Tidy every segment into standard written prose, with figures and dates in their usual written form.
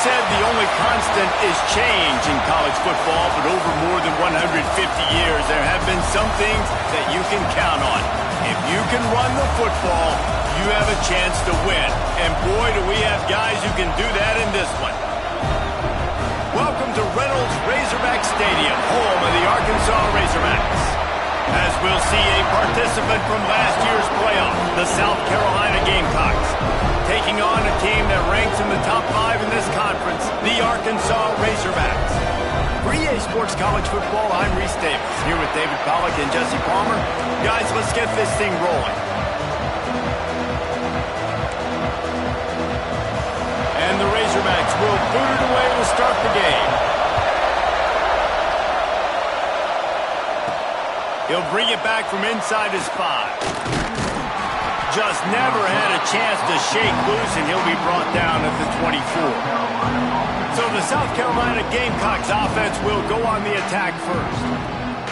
Said the only constant is change in college football, but over more than 150 years, there have been some things that you can count on. If you can run the football, you have a chance to win. And boy, do we have guys who can do that in this one. Welcome to Reynolds Razorback Stadium, home of the Arkansas Razorbacks. As we'll see a participant from last year's playoff, the South Carolina Gamecocks, taking on a team that ranks in the top 5 in this conference, the Arkansas Razorbacks. For EA Sports College Football, I'm Reese Davis, here with David Pollack and Jesse Palmer. Guys, let's get this thing rolling. And the Razorbacks will boot it away to start the game. He'll bring it back from inside his 5. Just never had a chance to shake loose, and he'll be brought down at the 24. So the South Carolina Gamecocks offense will go on the attack first.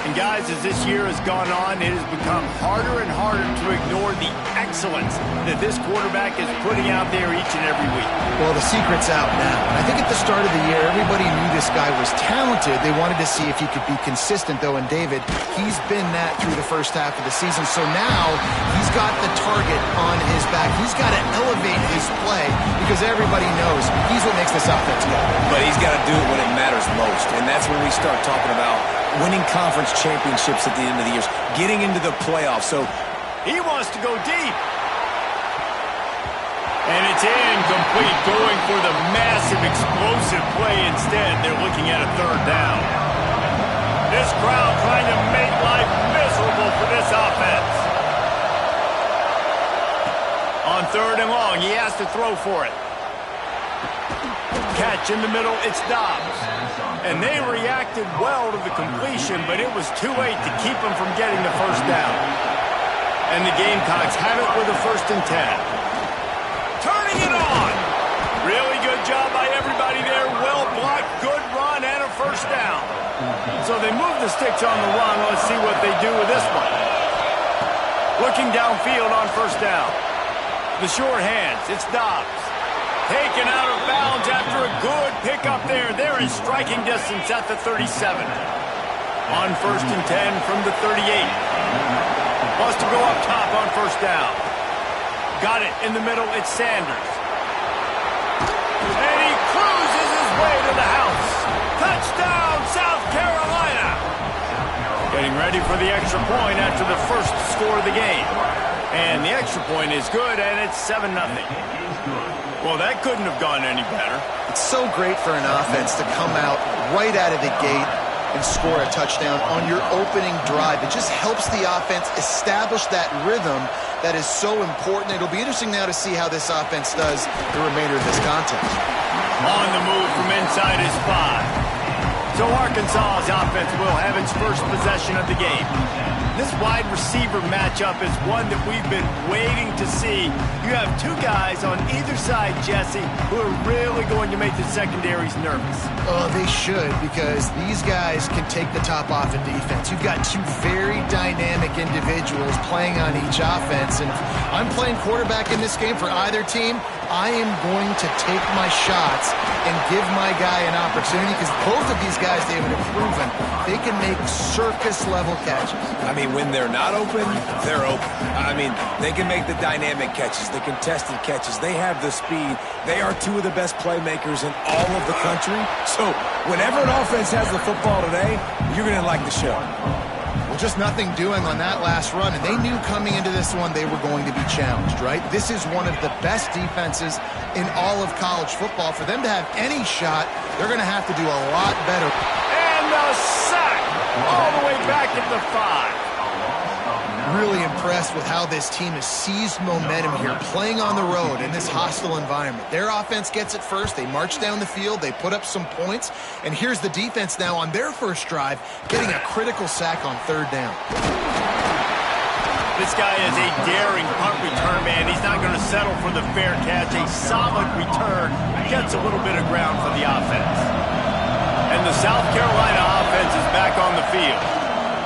And guys, as this year has gone on, it has become harder and harder to ignore the excellence that this quarterback is putting out there each and every week. Well, the secret's out now. I think at the start of the year, everybody knew this guy was talented. They wanted to see if he could be consistent, though, and David, he's been that through the first half of the season. So now he's got the target on his back. He's got to elevate his play because everybody knows he's what makes this offense go. But he's got to do it when it matters most, and that's when we start talking about winning conference championships at the end of the year, getting into the playoffs. So he wants to go deep. And it's incomplete, going for the massive explosive play instead. They're looking at a 3rd down. This crowd trying to make life miserable for this offense. On 3rd and long, he has to throw for it. Catch in the middle, it's Dobbs. And they reacted well to the completion, but it was too late to keep them from getting the 1st down. And the Gamecocks have it with a 1st and 10. Turning it on! Really good job by everybody there. Well blocked, good run, and a 1st down. So they move the sticks on the run. Let's see what they do with this one. Looking downfield on 1st down. The short hands, it's Dobbs. Taken out of bounds after a good pickup there. They're in striking distance at the 37. On 1st and 10 from the 38. Wants to go up top on 1st down. Got it in the middle. It's Sanders. And he cruises his way to the house. Touchdown, South Carolina. Getting ready for the extra point after the 1st score of the game. And the extra point is good, and it's 7-0. Well, that couldn't have gone any better. It's so great for an offense to come out right out of the gate and score a touchdown on your opening drive. It just helps the offense establish that rhythm that is so important. It'll be interesting now to see how this offense does the remainder of this contest. On the move from inside his 5. So Arkansas's offense will have its 1st possession of the game. This wide receiver matchup is one that we've been waiting to see. You have 2 guys on either side, Jesse, who are really going to make the secondaries nervous. Oh, they should, because these guys can take the top off of defense. You've got 2 very dynamic individuals playing on each offense, and if I'm playing quarterback in this game for either team, I am going to take my shots and give my guy an opportunity, because both of these guys, David, have proven they can make circus-level catches. I mean, when they're not open, they're open. I mean, they can make the dynamic catches, the contested catches. They have the speed. They are 2 of the best playmakers in all of the country. So whenever an offense has the football today, you're going to like the show. Well, just nothing doing on that last run, and they knew coming into this one they were going to be challenged, right? This is one of the best defenses in all of college football. For them to have any shot, they're going to have to do a lot better. And the sack all the way back at the 5. really impressed with how this team has seized momentum here, playing on the road in this hostile environment. Their offense gets it first. They march down the field. They put up some points. And here's the defense now on their first drive, getting a critical sack on third down. This guy is a daring punt return man. He's not going to settle for the fair catch. A solid return gets a little bit of ground for the offense. And the South Carolina offense is back on the field.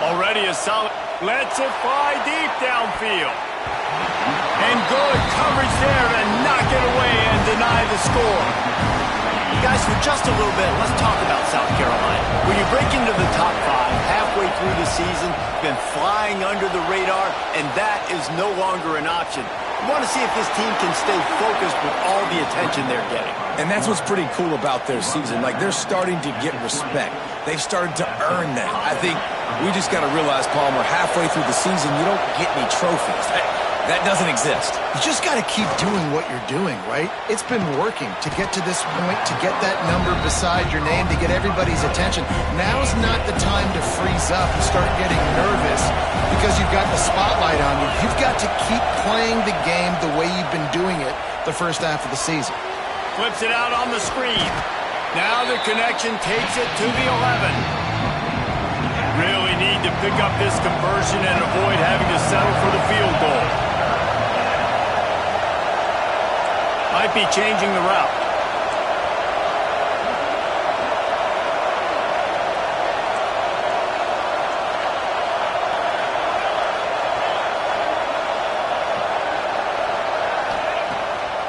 Already a solid. Lets it fly deep downfield. And good coverage there to knock it away and deny the score. Guys, for just a little bit, let's talk about South Carolina. When you break into the top 5 halfway through the season, been flying under the radar, and that is no longer an option. You want to see if this team can stay focused with all the attention they're getting. And that's what's pretty cool about their season. Like, they're starting to get respect. They've started to earn that. I think we just got to realize, Palmer, halfway through the season, you don't get any trophies. That doesn't exist. You just got to keep doing what you're doing, right? It's been working to get to this point, to get that number beside your name, to get everybody's attention. Now's not the time to freeze up and start getting nervous because you've got the spotlight on you. You've got to keep playing the game the way you've been doing it the first half of the season. Flips it out on the screen. Now the connection takes it to the 11. Really need to pick up this conversion and avoid having to settle for the field goal. Might be changing the route.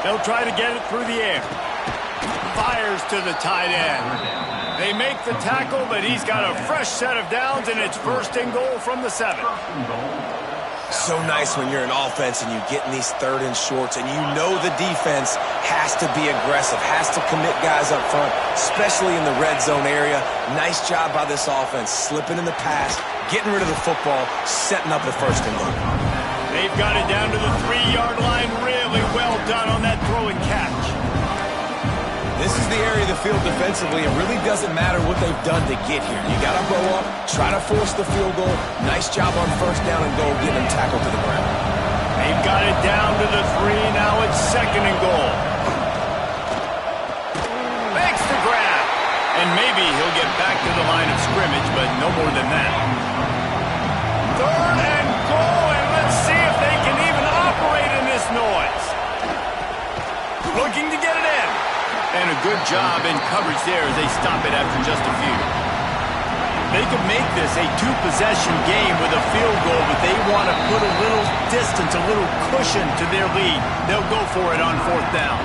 They'll try to get it through the air. Fires to the tight end. They make the tackle, but he's got a fresh set of downs, and it's first and goal from the 7. So nice when you're an offense and you get in these third and shorts and you know the defense has to be aggressive, has to commit guys up front, especially in the red zone area. Nice job by this offense, slipping in the pass, getting rid of the football, setting up the first and goal. They've got it down to the 3-yard line. Really well done on that throw and catch. This is the area of the field defensively. It really doesn't matter what they've done to get here. You got to go up, try to force the field goal. Nice job on first down and goal, getting them tackled to the ground. They've got it down to the 3. Now it's second and goal. Makes the grab. And maybe he'll get back to the line of scrimmage, but no more than that. Third and goal, and let's see if they can even operate in this noise. Looking to get it in. And a good job in coverage there as they stop it after just a few. They could make this a 2-possession game with a field goal, but they want to put a little distance, a little cushion to their lead. They'll go for it on fourth down.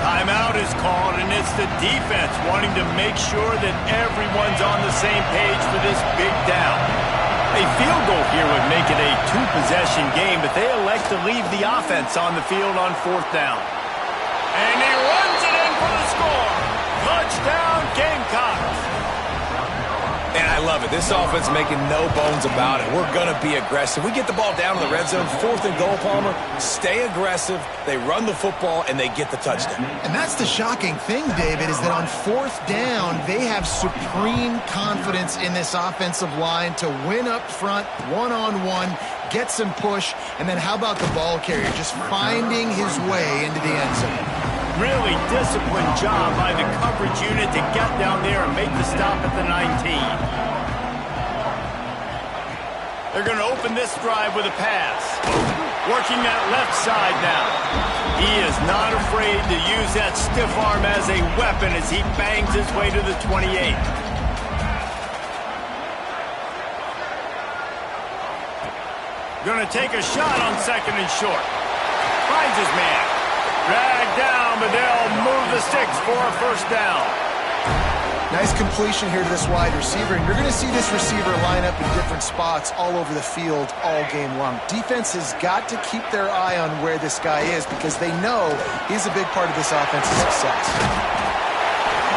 Timeout is called, and it's the defense wanting to make sure that everyone's on the same page for this big down. A field goal here would make it a 2-possession game, but they elect to leave the offense on the field on fourth down. And he runs it in for the score. Touchdown, Gamecocks. And I love it. This offense making no bones about it. We're going to be aggressive. We get the ball down in the red zone, fourth and goal, Palmer. Stay aggressive. They run the football, and they get the touchdown. And that's the shocking thing, David, is that on fourth down, they have supreme confidence in this offensive line to win up front, one-on-one, get some push, and then how about the ball carrier just finding his way into the end zone? Really disciplined job by the coverage unit to get down there and make the stop at the 19. They're going to open this drive with a pass. Working that left side now. He is not afraid to use that stiff arm as a weapon as he bangs his way to the 28. Going to take a shot on second and short. Finds his man. Dragged down, but they'll move the sticks for a first down. Nice completion here to this wide receiver, and you're going to see this receiver line up in different spots all over the field all game long. Defense has got to keep their eye on where this guy is because they know he's a big part of this offense's success.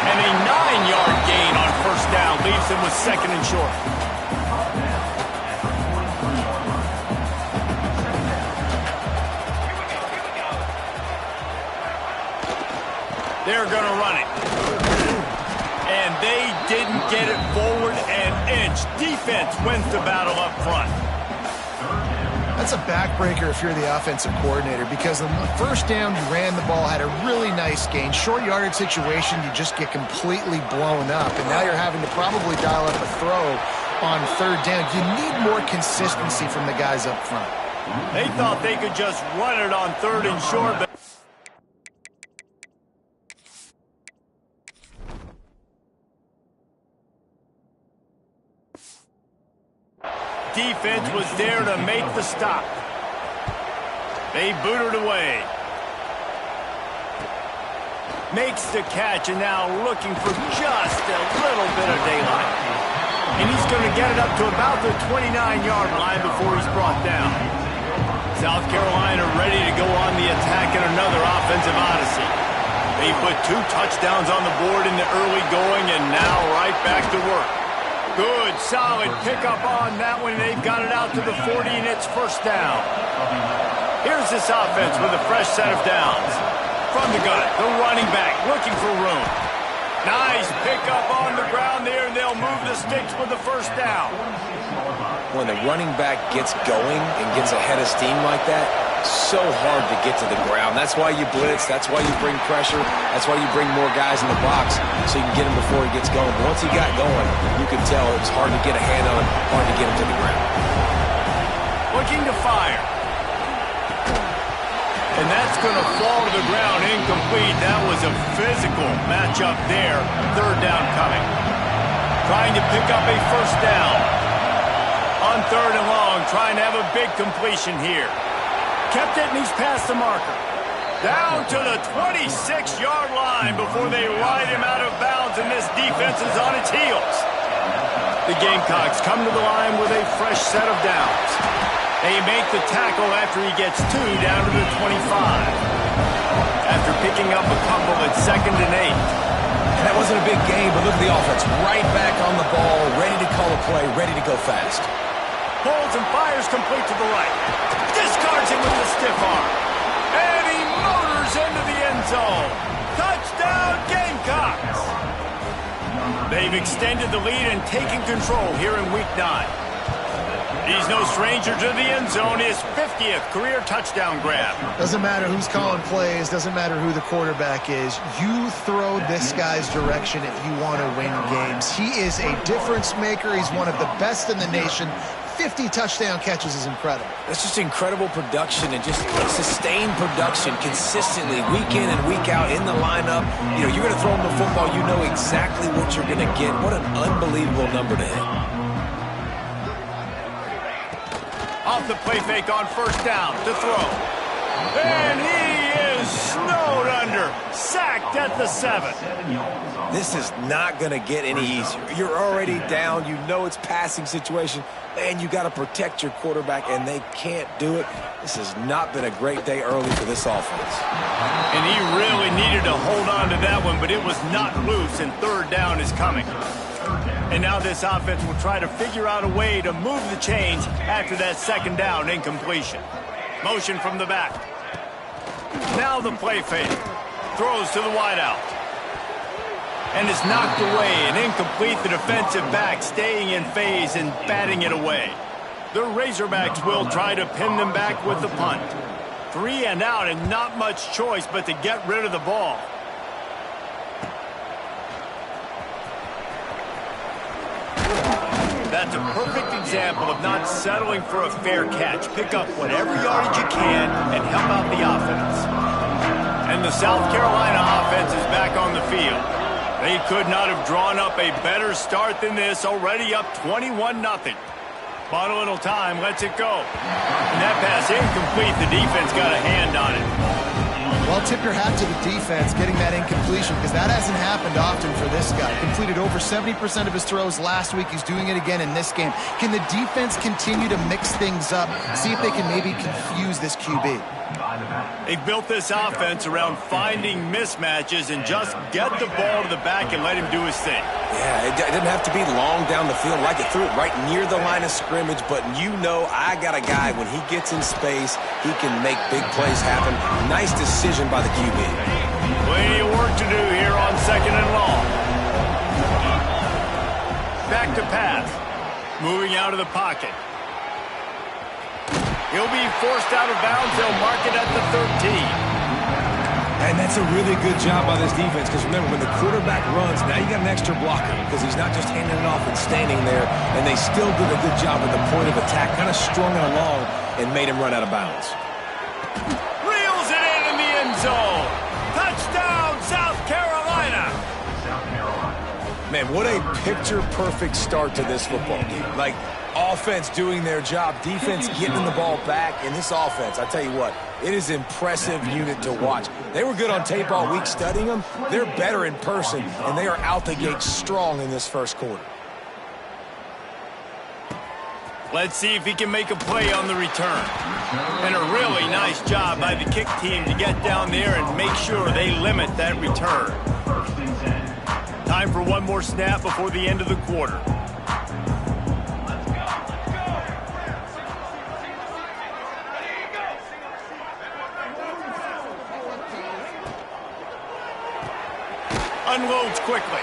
And a 9-yard gain on first down leaves him with second and short. They're going to run it. And they didn't get it forward an inch. Defense wins the battle up front. That's a backbreaker if you're the offensive coordinator, because the first down you ran the ball, had a really nice gain. Short yardage situation, you just get completely blown up, and now you're having to probably dial up a throw on third down. You need more consistency from the guys up front. They thought they could just run it on third and short, but defense was there to make the stop. They booted away. Makes the catch, and now looking for just a little bit of daylight. And he's going to get it up to about the 29-yard line before he's brought down. South Carolina ready to go on the attack in another offensive odyssey. They put 2 touchdowns on the board in the early going, and now right back to work. Good, solid pickup on that one. They've got it out to the 40, and it's first down. Here's this offense with a fresh set of downs. From the gun, the running back looking for room. Nice pickup on the ground there, and they'll move the sticks with the first down. When the running back gets going and gets ahead of steam like that, so hard to get to the ground. That's why you blitz. That's why you bring pressure. That's why you bring more guys in the box so you can get him before he gets going. But once he got going, you could tell it was hard to get a hand on him, hard to get him to the ground. Looking to fire. And that's going to fall to the ground incomplete. That was a physical matchup there. Third down coming. Trying to pick up a first down. On third and long, trying to have a big completion here. Kept it, and he's past the marker. Down to the 26-yard line before they ride him out of bounds, and this defense is on its heels. The Gamecocks come to the line with a fresh set of downs. They make the tackle after he gets 2 down to the 25. After picking up a couple at 2nd and 8. And that wasn't a big game, but look at the offense. Right back on the ball, ready to call a play, ready to go fast. Pulls and fires complete to the right. Discards him with the stiff arm. And he motors into the end zone. Touchdown, Gamecocks! They've extended the lead and taken control here in Week 9. He's no stranger to the end zone. His 50th career touchdown grab. Doesn't matter who's calling plays. Doesn't matter who the quarterback is. You throw this guy's direction if you want to win games. He is a difference maker. He's one of the best in the nation. 50 touchdown catches is incredible. That's just incredible production and just sustained production consistently week in and week out in the lineup. You know, you're going to throw him the football. You know exactly what you're going to get. What an unbelievable number to hit. Off the play fake on first down to throw. And he is snowed under. Sacked at the 7. This is not going to get any easier. You're already down. You know it's passing situation. And you got to protect your quarterback, and they can't do it. This has not been a great day early for this offense. And he really needed to hold on to that one, but it was not loose, and third down is coming. And now this offense will try to figure out a way to move the chains after that second down incompletion. Motion from the back. Now the play fake. Throws to the wideout. And is knocked away and incomplete. The defensive back staying in phase and batting it away. The Razorbacks will try to pin them back with the punt. 3 and out, and not much choice but to get rid of the ball. That's a perfect example of not settling for a fair catch. Pick up whatever yardage you can and help out the offense. And the South Carolina offense is back on the field. They could not have drawn up a better start than this, already up 21-0. But a little time lets it go. And that pass incomplete. The defense got a hand on it. Well, tip your hat to the defense getting that incompletion, because that hasn't happened often for this guy. Completed over 70% of his throws last week. He's doing it again in this game. Can the defense continue to mix things up, see if they can maybe confuse this QB? They've built this offense around finding mismatches and just get the ball to the back and let him do his thing. Yeah, it didn't have to be long down the field. Like it threw it right near the line of scrimmage, but you know I got a guy, when he gets in space, he can make big plays happen. Nice decision by the QB. Plenty of work to do here on 2nd and long. Back to pass. Moving out of the pocket. He'll be forced out of bounds. They'll mark it at the 13. And that's a really good job by this defense because, remember, when the quarterback runs, now you got an extra blocker because he's not just handing it off and standing there, and they still did a good job at the point of attack, kind of strung it along and made him run out of bounds. Reels it in the end zone. Touchdown, South Carolina. Man, what a picture-perfect start to this football game. Like, offense doing their job, defense getting the ball back, and this offense, I tell you what, it is an impressive unit to watch. They were good on tape all week studying them. They're better in person, and they are out the gate strong in this first quarter. Let's see if he can make a play on the return. And a really nice job by the kick team to get down there and make sure they limit that return. Time for one more snap before the end of the quarter. Unloads quickly.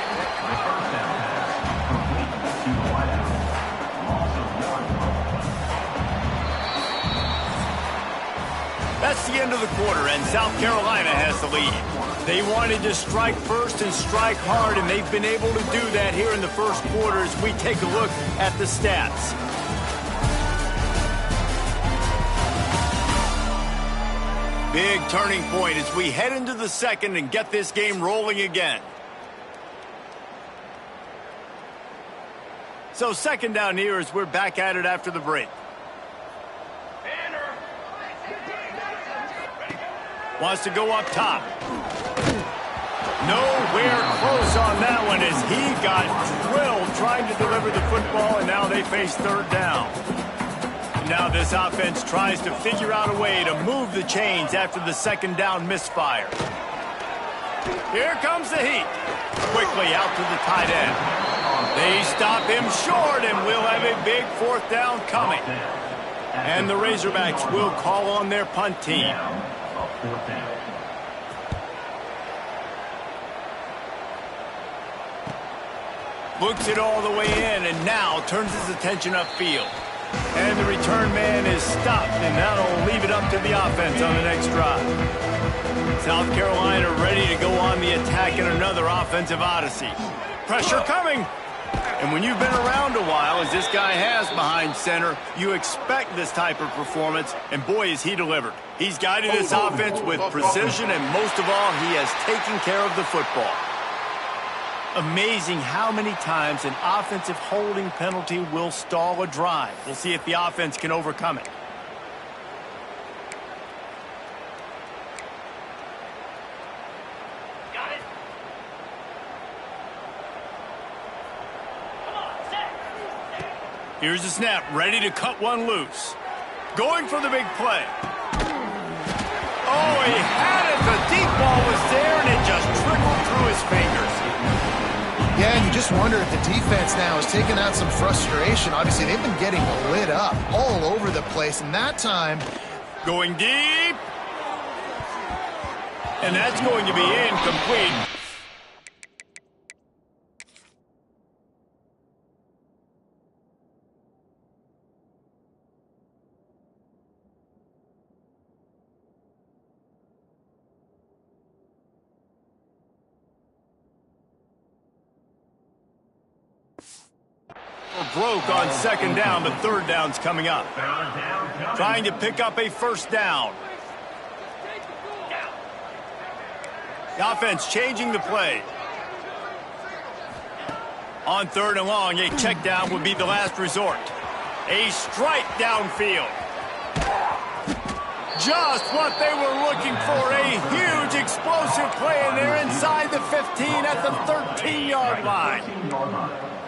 That's the end of the quarter, and South Carolina has the lead. They wanted to strike first and strike hard, and they've been able to do that here in the first quarter as we take a look at the stats. Big turning point as we head into the second and get this game rolling again. So second down here as we're back at it after the break. Wants to go up top. Nowhere close on that one as he got drilled trying to deliver the football, and now they face third down. Now this offense tries to figure out a way to move the chains after the second down misfire. Here comes the heat. Quickly out to the tight end. They stop him short, and we'll have a big fourth down coming. And the Razorbacks will call on their punt team. Looks it all the way in, and now turns his attention upfield. And the return man is stopped, and that'll leave it up to the offense on the next drive. South Carolina ready to go on the attack in another offensive odyssey. Pressure coming. And when you've been around a while, as this guy has behind center, you expect this type of performance, and boy, is he delivered. He's guided this offense with precision, and most of all, he has taken care of the football. Amazing how many times an offensive holding penalty will stall a drive. We'll see if the offense can overcome it. Got it. Here's the snap, ready to cut one loose. Going for the big play. Oh, he had it. The deep ball was there, and it just trickled through his fingers. Yeah, and you just wonder if the defense now has taken out some frustration. Obviously, they've been getting lit up all over the place, and that time... Going deep. And that's going to be incomplete. Broke on second down, but third down's coming up. Trying to pick up a first down. The offense changing the play. On third and long, a check down would be the last resort. A strike downfield. Just what they were looking for. A huge explosive play, and they're inside the 15 at the 13-yard line.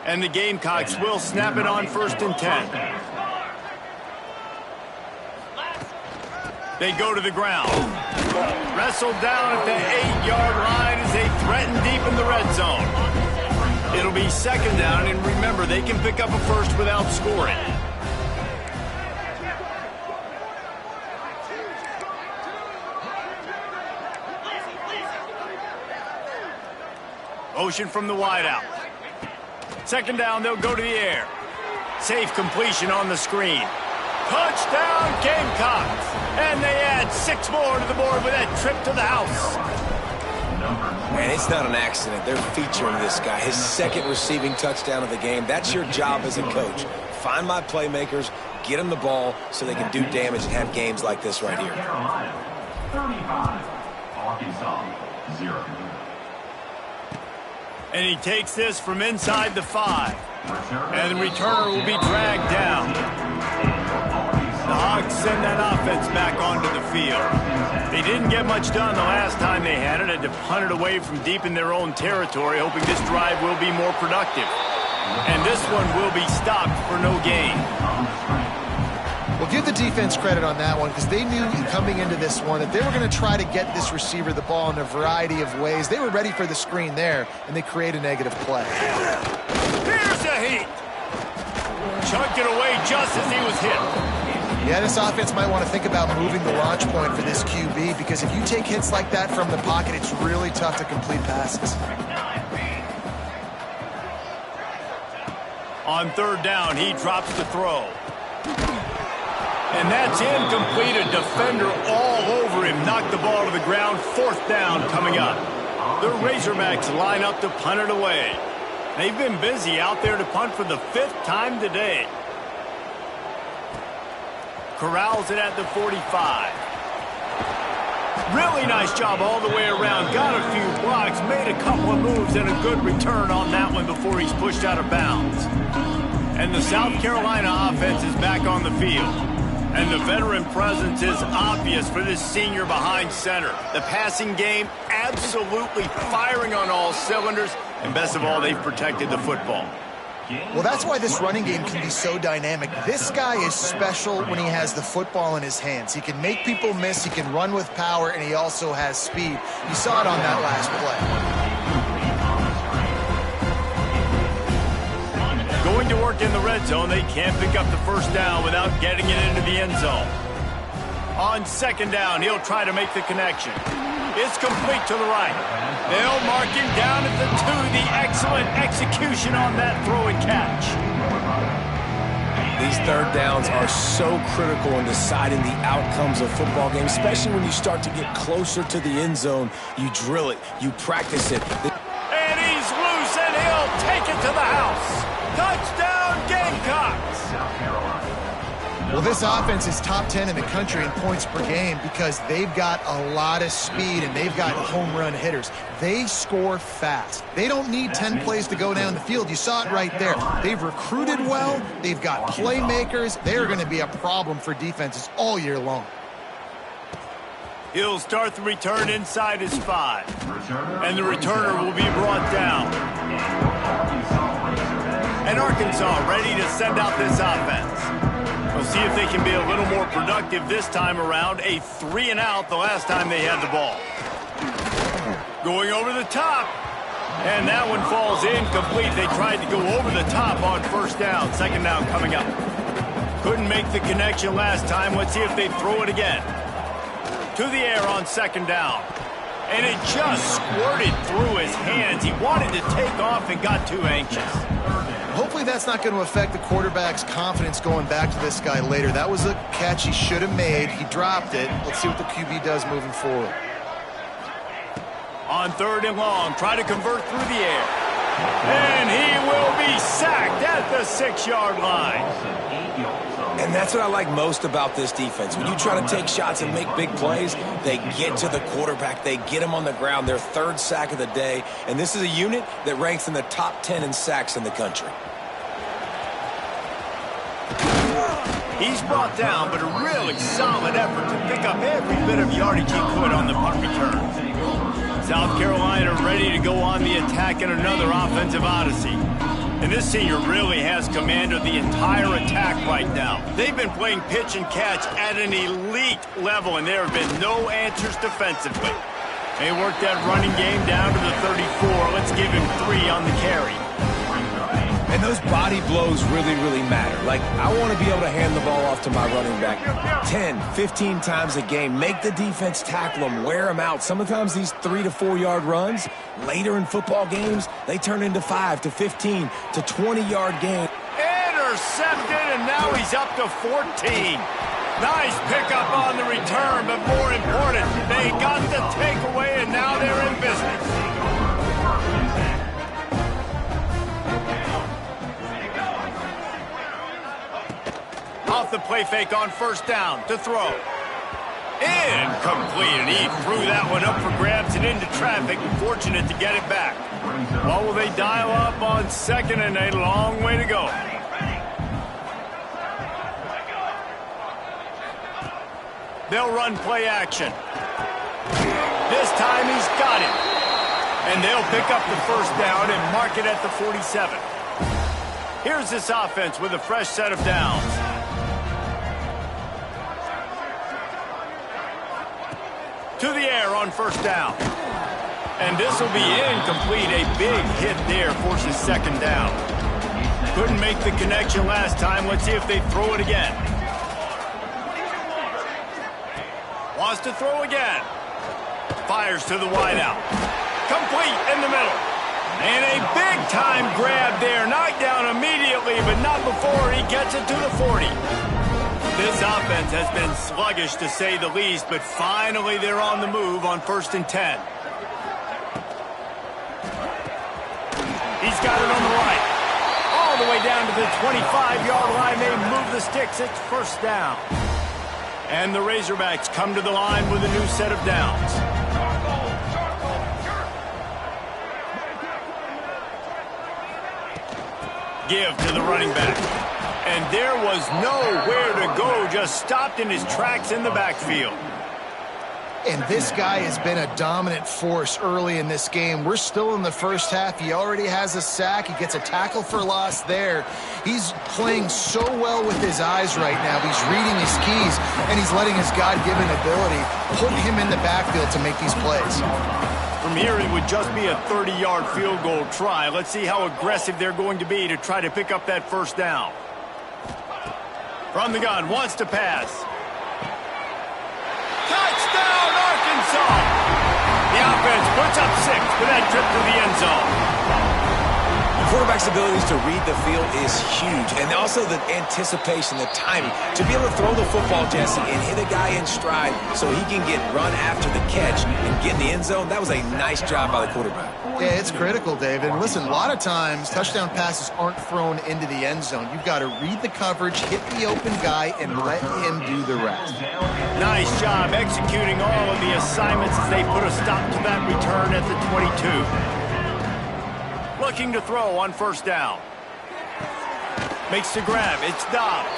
And the Gamecocks will snap it on first and 10. They go to the ground. Wrestled down at the 8-yard line as they threaten deep in the red zone. It'll be second down, and remember, they can pick up a first without scoring. Motion from the wideout. Second down, they'll go to the air. Safe completion on the screen. Touchdown, Gamecocks! And they add 6 more to the board with that trip to the house. Man, it's not an accident. They're featuring this guy. His second receiving touchdown of the game. That's your job as a coach. Find my playmakers, get them the ball so they can do damage and have games like this right here. 35, Arkansas, 0. And he takes this from inside the 5. And the returner will be dragged down. The Hogs send that offense back onto the field. They didn't get much done the last time they had it. Had to punt it away from deep in their own territory, hoping this drive will be more productive. And this one will be stopped for no gain. Well, give the defense credit on that one because they knew coming into this one that they were going to try to get this receiver the ball in a variety of ways. They were ready for the screen there, and they create a negative play. Here's the heat. Chunked it away just as he was hit. Yeah, this offense might want to think about moving the launch point for this QB because if you take hits like that from the pocket, it's really tough to complete passes. On 3rd down, he drops the throw. And that's incomplete. A defender all over him. Knocked the ball to the ground. 4th down coming up. The Razorbacks line up to punt it away. They've been busy out there to punt for the 5th time today. Corrals it at the 45. Really nice job all the way around. Got a few blocks, made a couple of moves, and a good return on that one before he's pushed out of bounds. And the South Carolina offense is back on the field. And the veteran presence is obvious for this senior behind center. The passing game absolutely firing on all cylinders. And best of all, they've protected the football. Well, that's why this running game can be so dynamic. This guy is special when he has the football in his hands. He can make people miss, he can run with power, and he also has speed. You saw it on that last play. Going to work in the red zone, they can't pick up the 1st down without getting it into the end zone. On 2nd down, he'll try to make the connection. It's complete to the right. They'll mark him down at the 2. The excellent execution on that throw and catch. These 3rd downs are so critical in deciding the outcomes of football games, especially when you start to get closer to the end zone. You drill it, you practice it. And he's loose, and he'll take it to the house. Touchdown, Gamecocks! Well, this offense is top 10 in the country in points per game because they've got a lot of speed and they've got home run hitters. They score fast. They don't need 10 plays to go down the field. You saw it right there. They've recruited well. They've got playmakers. They're going to be a problem for defenses all year long. He'll start the return inside his 5. And the returner will be brought down. And Arkansas ready to send out this offense. We'll see if they can be a little more productive this time around. A 3 and out the last time they had the ball. Going over the top. And that one falls incomplete. They tried to go over the top on 1st down. 2nd down coming up. Couldn't make the connection last time. Let's see if they throw it again. To the air on 2nd down. And it just squirted through his hands. He wanted to take off and got too anxious. Hopefully that's not going to affect the quarterback's confidence going back to this guy later. That was a catch he should have made. He dropped it. Let's see what the QB does moving forward. On 3rd and long, try to convert through the air. And he will be sacked at the 6-yard line. And that's what I like most about this defense. When you try to take shots and make big plays, they get to the quarterback. They get him on the ground. Their 3rd sack of the day. And this is a unit that ranks in the top 10 in sacks in the country. He's brought down, but a really solid effort to pick up every bit of yardage he could on the punt return. South Carolina ready to go on the attack in another offensive odyssey. And this senior really has command of the entire attack right now. They've been playing pitch and catch at an elite level, and there have been no answers defensively. They worked that running game down to the 34. Let's give him 3 on the carry. And those body blows really, really matter. Like, I want to be able to hand the ball off to my running back 10, 15 times a game. Make the defense tackle them, wear them out. Sometimes these 3 to 4 yard runs, later in football games, they turn into 5 to 15 to 20 yard games. intercepted, and now he's up to 14. Nice pickup on the return, but more important, they got the takeaway, and now they're in business. Off the play fake on first down to throw. Incomplete, and he threw that one up for grabs and into traffic, and fortunate to get it back. Well, will they dial up on second and a long way to go? They'll run play action. This time he's got it. And they'll pick up the first down and mark it at the 47. Here's this offense with a fresh set of downs. To the air on first down. And this will be incomplete. A big hit there forces second down. Couldn't make the connection last time. Let's see if they throw it again. Wants to throw again. Fires to the wideout. Complete in the middle. And a big-time grab there. Knocked down immediately, but not before he gets it to the 40. This offense has been sluggish, to say the least, but finally they're on the move on 1st and 10. He's got it on the right. All the way down to the 25-yard line. They move the sticks. It's first down. And the Razorbacks come to the line with a new set of downs. Give to the running back. And there was nowhere to go, just stopped in his tracks in the backfield. And this guy has been a dominant force early in this game. We're still in the first half. He already has a sack. He gets a tackle for loss there. He's playing so well with his eyes right now. He's reading his keys, and he's letting his God-given ability put him in the backfield to make these plays. From here, it would just be a 30-yard field goal try. Let's see how aggressive they're going to be to try to pick up that first down. From the gun, wants to pass. Touchdown, Arkansas! The offense puts up 6 for that trip to the end zone. The quarterback's abilities to read the field is huge, and also the anticipation, the timing. To be able to throw the football, Jesse, and hit a guy in stride so he can get run after the catch and get in the end zone, that was a nice job by the quarterback. Yeah, it's critical, David. Listen, a lot of times touchdown passes aren't thrown into the end zone. You've got to read the coverage, hit the open guy, and let him do the rest. Nice job executing all of the assignments as they put a stop to that return at the 22. Looking to throw on first down. Makes the grab. It's Dobbs.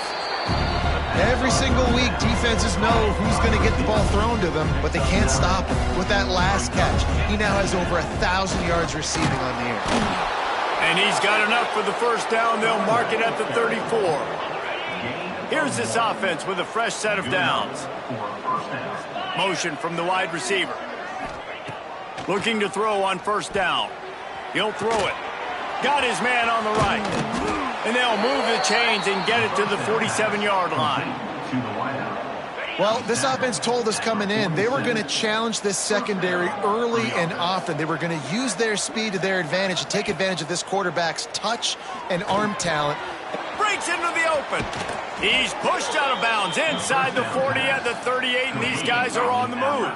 Every single week, defenses know who's going to get the ball thrown to them, but they can't stop him. With that last catch, he now has over 1,000 yards receiving on the air. And he's got enough for the first down. They'll mark it at the 34. Here's this offense with a fresh set of downs. Motion from the wide receiver. Looking to throw on first down. He'll throw it. Got his man on the right. And they'll move the chains and get it to the 47-yard line. Well, this offense told us coming in they were going to challenge this secondary early and often. They were going to use their speed to their advantage and take advantage of this quarterback's touch and arm talent. Breaks into the open. He's pushed out of bounds inside the 40 at the 38, and these guys are on the move.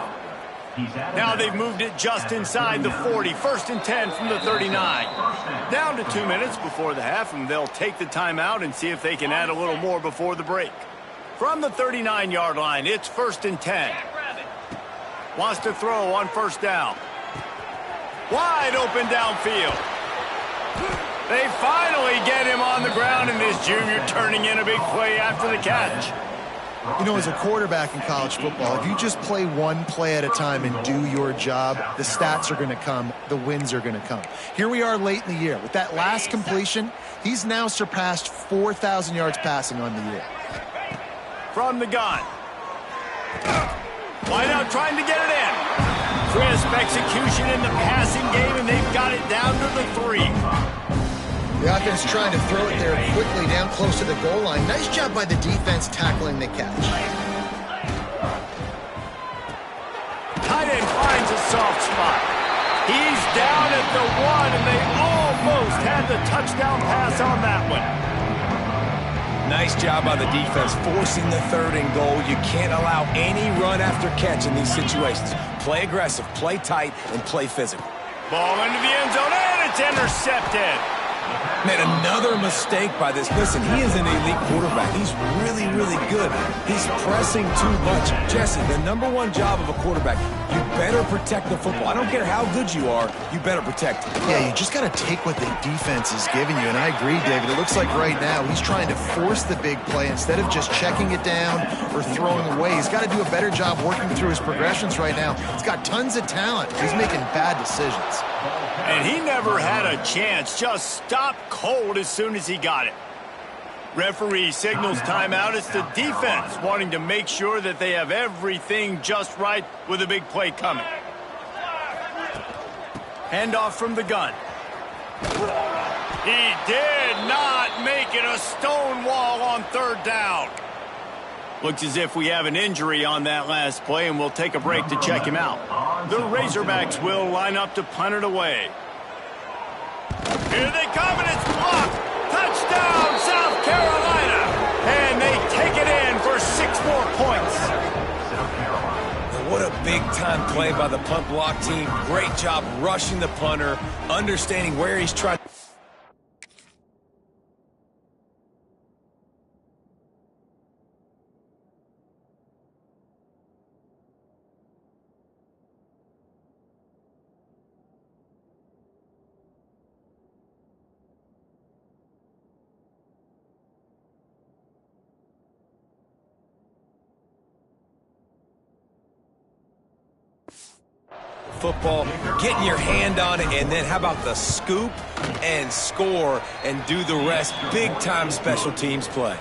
Now they've moved it just inside the 40. 1st and 10 from the 39. Down to 2 minutes before the half, and they'll take the timeout and see if they can add a little more before the break. From the 39-yard line, it's 1st and 10. Wants to throw on first down. Wide open downfield. They finally get him on the ground, and this junior turning in a big play after the catch. You know, as a quarterback in college football, if you just play one play at a time and do your job, the stats are going to come, the wins are going to come. Here we are late in the year. With that last completion, he's now surpassed 4,000 yards passing on the year. From the gun. Wide out trying to get it in. Crisp execution in the passing game, and they've got it down to the 3. The offense trying to throw it there quickly down close to the goal line. Nice job by the defense tackling the catch. Tight end finds a soft spot. He's down at the 1, and they almost had the touchdown pass on that one. Nice job by the defense forcing the 3rd and goal. You can't allow any run after catch in these situations. Play aggressive, play tight, and play physical. Ball into the end zone, and it's intercepted. Man, another mistake by this. Listen, he is an elite quarterback. He's really, really good. He's pressing too much. Jesse, the #1 job of a quarterback, you better protect the football. I don't care how good you are, you better protect it. Yeah, you just got to take what the defense is giving you, and I agree, David. It looks like right now he's trying to force the big play instead of just checking it down or throwing away. He's got to do a better job working through his progressions right now. He's got tons of talent. He's making bad decisions. And he never had a chance. Just stopped cold as soon as he got it. Referee signals timeout. It's the defense wanting to make sure that they have everything just right with a big play coming. Handoff from the gun. He did not make it a stone wall on 3rd down. Looks as if we have an injury on that last play, and we'll take a break to check him out. The Razorbacks will line up to punt it away. Here they come, and it's blocked. Touchdown, South Carolina. And they take it in for 6 more points. What a big-time play by the punt block team. Great job rushing the punter, understanding where he's trying. Football, getting your hand on it, and then how about the scoop and score and do the rest. Big-time special teams play.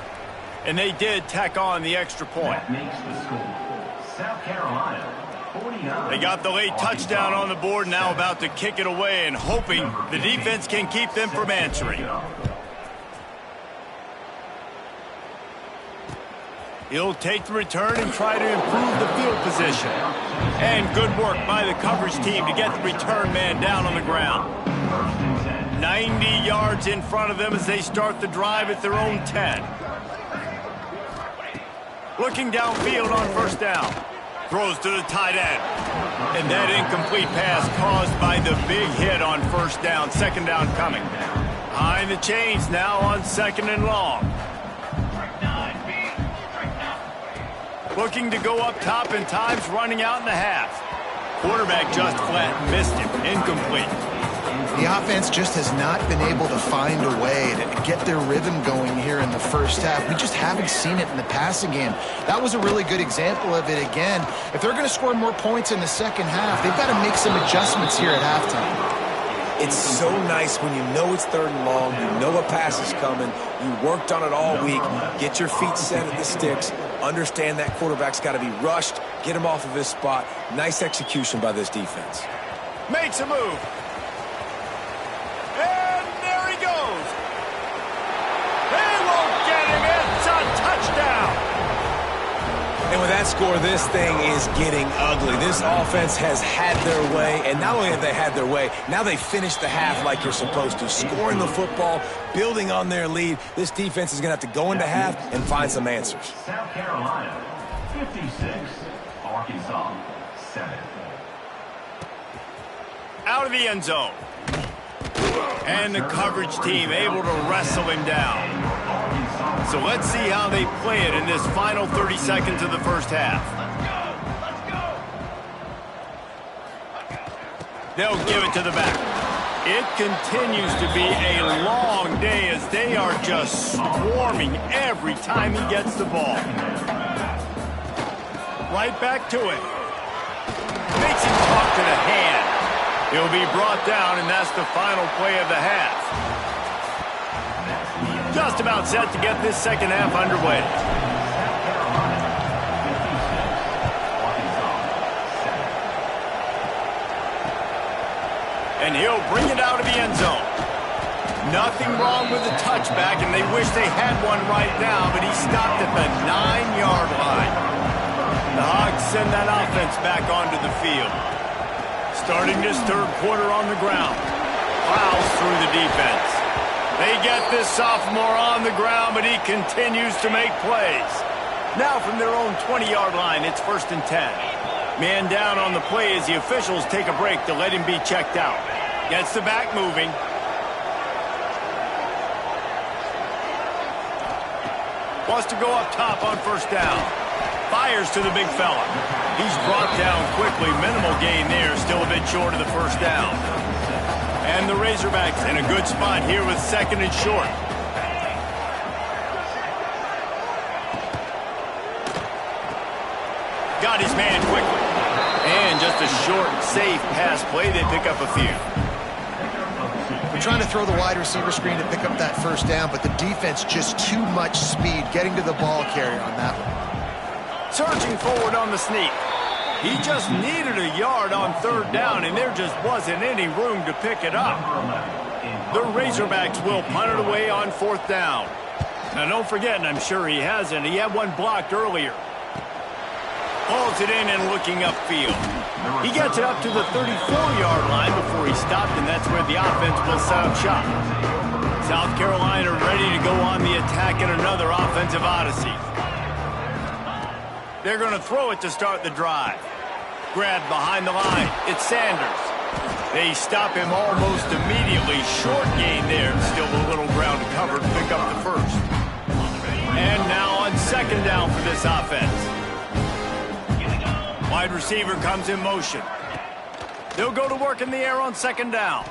And they did tack on the extra point. That makes the score. South Carolina, 49. They got the late touchdown on the board, now about to kick it away and hoping the defense can keep them from answering. He'll take the return and try to improve the field position. And good work by the coverage team to get the return man down on the ground. 90 yards in front of them as they start the drive at their own 10. Looking downfield on 1st down. Throws to the tight end. And that incomplete pass caused by the big hit on 1st down. 2nd down coming. Behind the chains now on 2nd and long. Looking to go up top, and time's running out in the half. Quarterback just flat missed him. Incomplete. The offense just has not been able to find a way to get their rhythm going here in the 1st half. We just haven't seen it in the passing game. That was a really good example of it again. If they're going to score more points in the 2nd half, they've got to make some adjustments here at halftime. It's so nice when you know it's 3rd and long, you know a pass is coming, you worked on it all week, get your feet set at the sticks, understand that quarterback's got to be rushed, get him off of his spot. Nice execution by this defense. Makes a move. And there he goes. They won't get him. It's a touchdown. And with that score, this thing is getting ugly. This offense has had their way, and not only have they had their way, now they finished the half like you're supposed to, scoring the football, building on their lead. This defense is going to have to go into half and find some answers. South Carolina, 56. Arkansas, 7. Out of the end zone. And the coverage team able to wrestle him down. So let's see how they play it in this final 30 seconds of the 1st half. They'll give it to the back. It continues to be a long day as they are just swarming every time he gets the ball. Right back to it. Makes him talk to the hand. He'll be brought down, and that's the final play of the half. Just about set to get this 2nd half underway. And he'll bring it out of the end zone. Nothing wrong with the touchback, and they wish they had one right now, but he stopped at the 9-yard line. The Hogs send that offense back onto the field. Starting this 3rd quarter on the ground. Fouls through the defense. They get this sophomore on the ground, but he continues to make plays. Now from their own 20-yard line, it's 1st and 10. Man down on the play as the officials take a break to let him be checked out. Gets the back moving. Wants to go up top on 1st down. Fires to the big fella. He's brought down quickly. Minimal gain there. Still a bit short of the 1st down. And the Razorbacks in a good spot here with 2nd and short. Got his man quickly. And just a short, safe pass play. They pick up a few. We're trying to throw the wide receiver screen to pick up that 1st down, but the defense just too much speed getting to the ball carrier on that one. Surging forward on the sneak. He just needed a yard on 3rd down, and there just wasn't any room to pick it up. The Razorbacks will punt it away on 4th down. Now, don't forget, and I'm sure he hasn't, he had one blocked earlier. Pulls it in and looking upfield. He gets it up to the 34-yard line before he stopped, and that's where the offense will set up shop. South Carolina ready to go on the attack in another offensive odyssey. They're going to throw it to start the drive. Grabbed behind the line. It's Sanders. They stop him almost immediately. Short gain there. Still a little ground covered. Pick up the 1st. And now on 2nd down for this offense. Wide receiver comes in motion. They'll go to work in the air on 2nd down.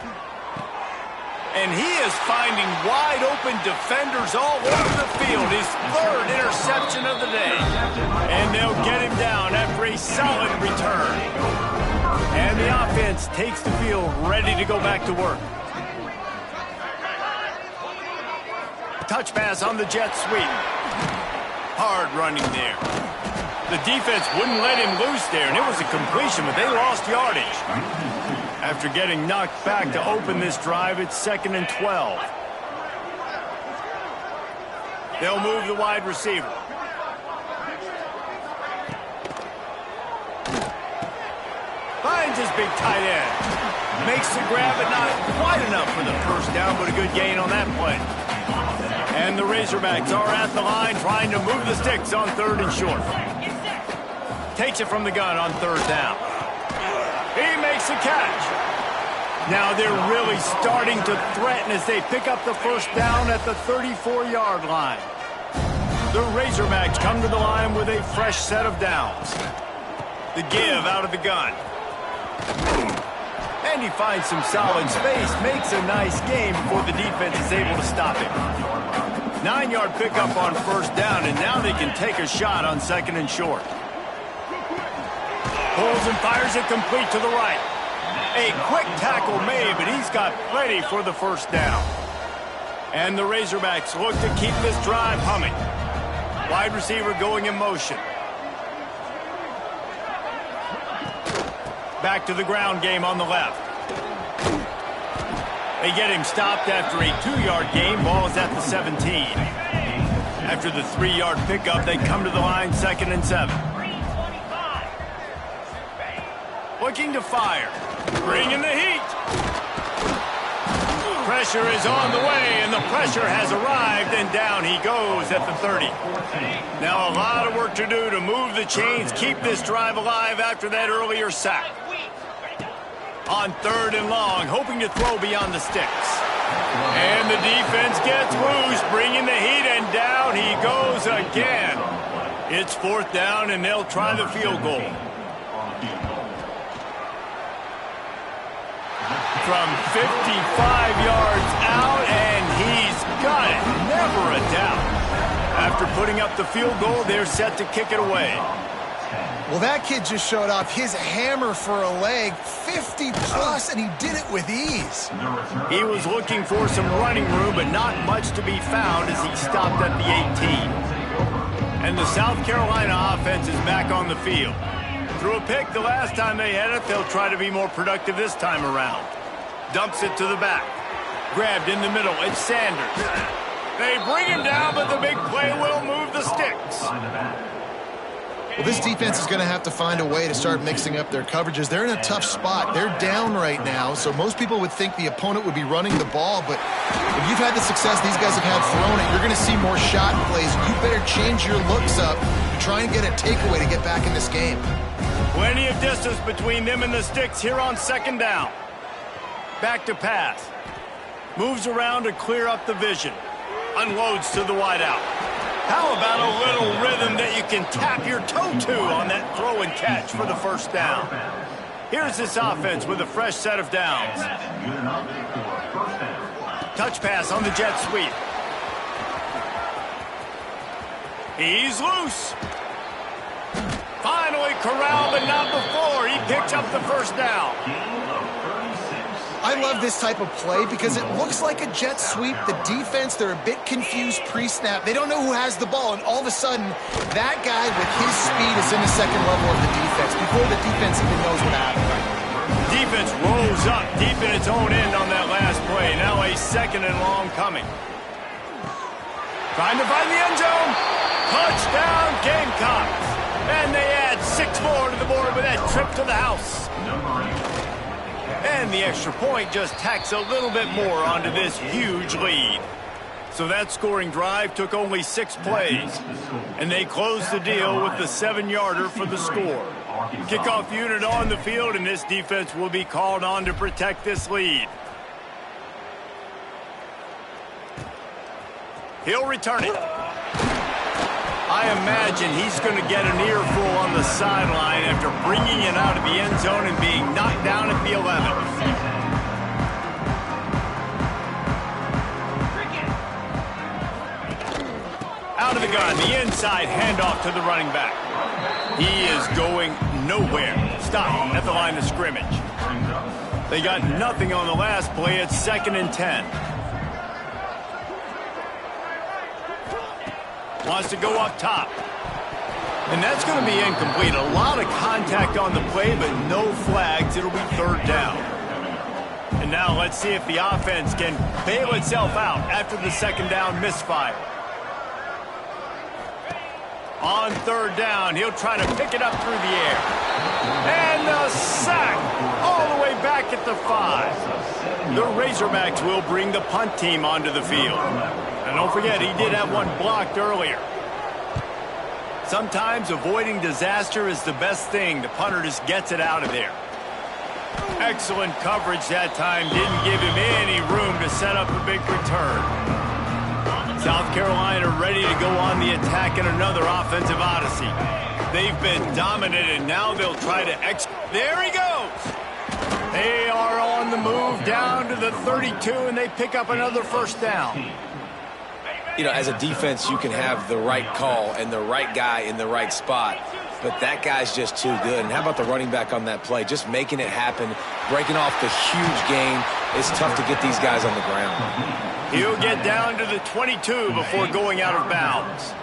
And he is finding wide-open defenders all over the field. His 3rd interception of the day. And they'll get him down after a solid return. And the offense takes the field, ready to go back to work. Touch pass on the jet sweep. Hard running there. The defense wouldn't let him loose there, and it was a completion, but they lost yardage. After getting knocked back to open this drive, it's 2nd and 12. They'll move the wide receiver. Finds his big tight end. Makes the grab, but not quite enough for the 1st down, but a good gain on that play. And the Razorbacks are at the line trying to move the sticks on 3rd and short. Takes it from the gun on 3rd down. He makes the catch. Now they're really starting to threaten as they pick up the 1st down at the 34-yard line. The Razorbacks come to the line with a fresh set of downs. The give out of the gun. And he finds some solid space, makes a nice game before the defense is able to stop him. 9-yard pickup on 1st down, and now they can take a shot on 2nd and short. Pulls and fires it complete to the right. A quick tackle made, but he's got plenty for the 1st down. And the Razorbacks look to keep this drive humming. Wide receiver going in motion. Back to the ground game on the left. They get him stopped after a 2-yard gain. Ball is at the 17. After the 3-yard pickup, they come to the line 2nd and 7. Looking to fire. Bringing the heat. Pressure is on the way, and the pressure has arrived, and down he goes at the 30. Now a lot of work to do to move the chains, keep this drive alive after that earlier sack. On 3rd and long, hoping to throw beyond the sticks. And the defense gets loose, bringing the heat, and down he goes again. It's 4th down, and they'll try the field goal. From 55 yards out, and he's got it. Never a doubt. After putting up the field goal, they're set to kick it away. Well, that kid just showed off his hammer for a leg, 50-plus, and he did it with ease. He was looking for some running room, but not much to be found as he stopped at the 18. And the South Carolina offense is back on the field. Threw a pick the last time they had it. They'll try to be more productive this time around. Dumps it to the back. Grabbed in the middle. It's Sanders. They bring him down, but the big play will move the sticks. Well, this defense is going to have to find a way to start mixing up their coverages. They're in a tough spot. They're down right now, so most people would think the opponent would be running the ball, but if you've had the success these guys have had throwing it, you're going to see more shot plays. You better change your looks up to try and get a takeaway to get back in this game. Plenty of distance between them and the sticks here on second down. Back to pass. Moves around to clear up the vision. Unloads to the wideout. How about a little rhythm that you can tap your toe to on that throw and catch for the first down? Here's this offense with a fresh set of downs. Touch pass on the jet sweep. He's loose. Finally corralled, but not before. He picks up the first down. I love this type of play because it looks like a jet sweep. The defense, they're a bit confused pre-snap. They don't know who has the ball, and all of a sudden, that guy with his speed is in the second level of the defense before the defense even knows what happened. Defense rolls up deep in its own end on that last play. Now a second and long coming. Trying to find the end zone. Touchdown, Gamecocks. And they add 6 more to the board with that trip to the house. And the extra point just tacks a little bit more onto this huge lead. So that scoring drive took only 6 plays. And they closed the deal with the 7-yarder for the score. Kickoff unit on the field, and this defense will be called on to protect this lead. He'll return it. I imagine he's going to get an earful on the sideline after bringing it out of the end zone and being knocked down at the 11. Out of the gun, the inside handoff to the running back. He is going nowhere. Stop at the line of scrimmage. They got nothing on the last play. It's 2nd and 10. Wants to go up top. And that's going to be incomplete. A lot of contact on the play, but no flags. It'll be 3rd down. And now let's see if the offense can bail itself out after the 2nd down misfire. On 3rd down, he'll try to pick it up through the air. And a sack all the way back at the 5. The Razorbacks will bring the punt team onto the field. And don't forget, he did have one blocked earlier. Sometimes avoiding disaster is the best thing. The punter just gets it out of there. Excellent coverage that time. Didn't give him any room to set up a big return. South Carolina ready to go on the attack in another offensive odyssey. They've been dominated. Now they'll try to There he goes. They are on the move down to the 32, and they pick up another first down. You know, as a defense, you can have the right call and the right guy in the right spot, but that guy's just too good. And how about the running back on that play? Just making it happen, breaking off the huge gain. It's tough to get these guys on the ground. He'll get down to the 22 before going out of bounds.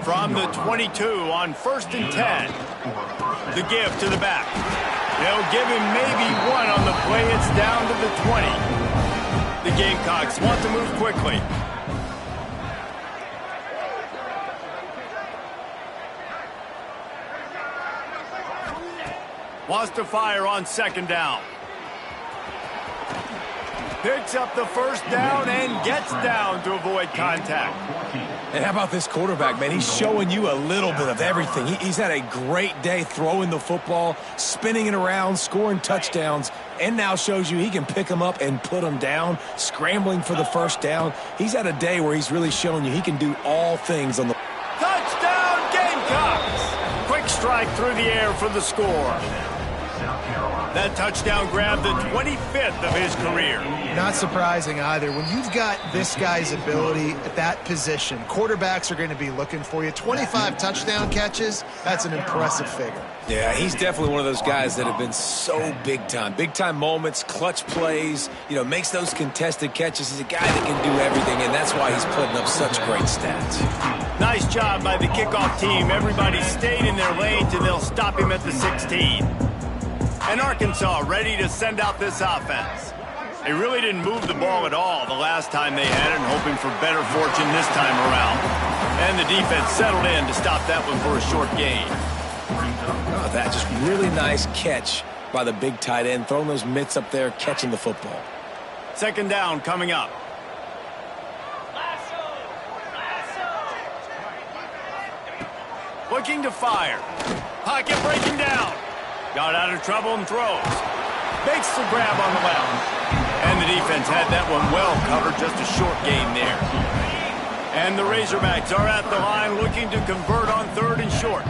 From the 22 on 1st and 10. The give to the back. They'll give him maybe one on the play. It's down to the 20. The Gamecocks want to move quickly. Wants to fire on 2nd down. Picks up the first down and gets down to avoid contact. And how about this quarterback, man? He's showing you a little bit of everything. He's had a great day throwing the football, spinning it around, scoring touchdowns, and now shows you he can pick them up and put them down, scrambling for the first down. He's had a day where he's really showing you he can do all things on the... Touchdown, Gamecocks! Quick strike through the air for the score. That touchdown grabbed the 25th of his career. Not surprising either. When you've got this guy's ability at that position, quarterbacks are going to be looking for you. 25 touchdown catches, that's an impressive figure. Yeah, he's definitely one of those guys that have been so big time. Big time moments, clutch plays, you know, makes those contested catches. He's a guy that can do everything, and that's why he's putting up such great stats. Nice job by the kickoff team. Everybody stayed in their lanes, and they'll stop him at the 16. And Arkansas ready to send out this offense. They really didn't move the ball at all the last time they had it, and hoping for better fortune this time around. And the defense settled in to stop that one for a short gain. Oh, that just really nice catch by the big tight end, throwing those mitts up there, catching the football. 2nd down coming up. looking to fire. Pocket breaking down. Got out of trouble and throws. Makes the grab on the left. And the defense had that one well covered, just a short gain there. And the Razorbacks are at the line looking to convert on 3rd and short.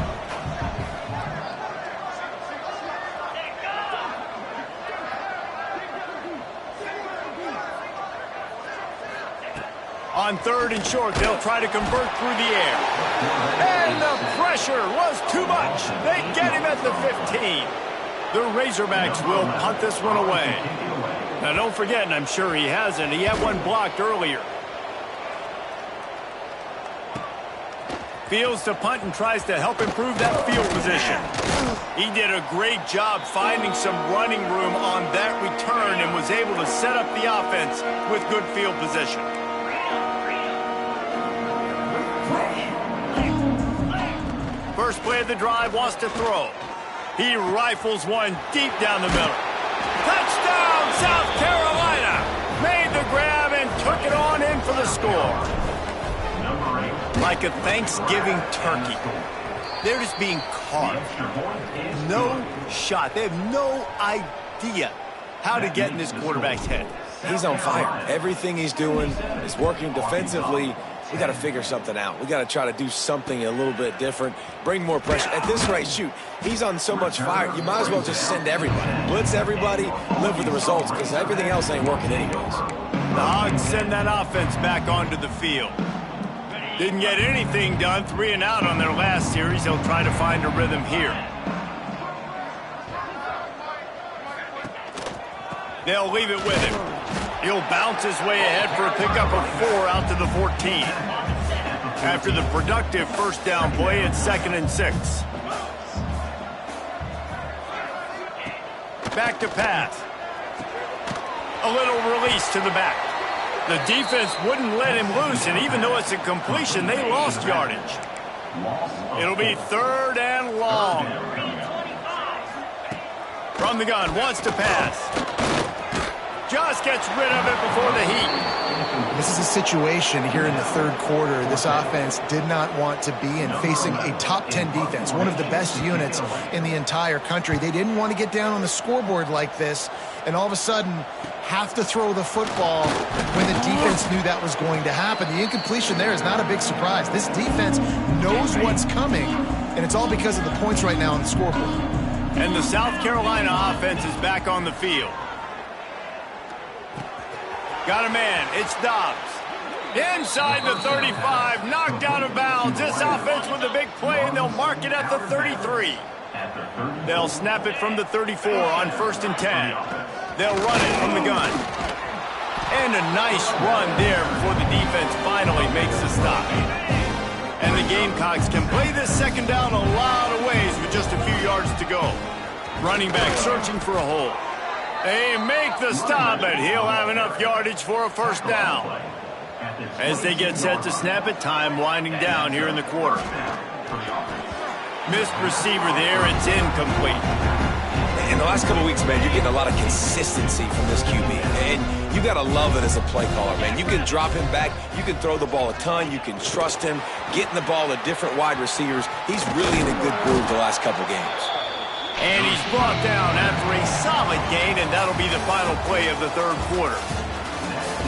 On 3rd and short, they'll try to convert through the air. And the pressure was too much. They get him at the 15. The Razorbacks will punt this one away. Now, don't forget, and I'm sure he hasn't, he had one blocked earlier. Fields to punt and tries to help improve that field position. He did a great job finding some running room on that return and was able to set up the offense with good field position. First play of the drive, wants to throw. He rifles one deep down the middle. Touchdown, South Carolina! Made the grab and took it on in for the score. Like a Thanksgiving turkey. They're just being carved. No shot. They have no idea how to get in this quarterback's head. He's on fire. Everything he's doing is working defensively. We got to figure something out. We got to try to do something a little bit different, bring more pressure. At this rate, shoot, he's on so much fire, you might as well just send everybody. Blitz everybody, live with the results, because everything else ain't working anyways. The Hogs send that offense back onto the field. Didn't get anything done, 3 and out on their last series. They'll try to find a rhythm here. They'll leave it with him. He'll bounce his way ahead for a pickup of 4 out to the 14. After the productive first down play, it's 2nd and 6. Back to pass. A little release to the back. The defense wouldn't let him loose, and even though it's a completion, they lost yardage. It'll be 3rd and long. From the gun, wants to pass. Just gets rid of it before the heat. This is a situation here in the 3rd quarter this offense did not want to be in, facing a top 10 defense, one of the best units in the entire country. They didn't want to get down on the scoreboard like this and all of a sudden have to throw the football when the defense knew that was going to happen. The incompletion there is not a big surprise. This defense knows what's coming, and it's all because of the points right now on the scoreboard. And the South Carolina offense is back on the field. Got a man. It's Dobbs. Inside the 35. Knocked out of bounds. This offense with a big play, and they'll mark it at the 33. They'll snap it from the 34 on 1st and 10. They'll run it from the gun. And a nice run there before the defense finally makes the stop. And the Gamecocks can play this 2nd down a lot of ways with just a few yards to go. Running back searching for a hole. They make the stop, but he'll have enough yardage for a 1st down. As they get set to snap it, time winding down here in the quarter. Missed receiver there, it's incomplete. In the last couple of weeks, man, you're getting a lot of consistency from this QB. And you got to love it as a play caller, man. You can drop him back. You can throw the ball a ton. You can trust him, getting the ball to different wide receivers. He's really in a good groove the last couple games. And he's brought down after a solid gain, and that'll be the final play of the 3rd quarter.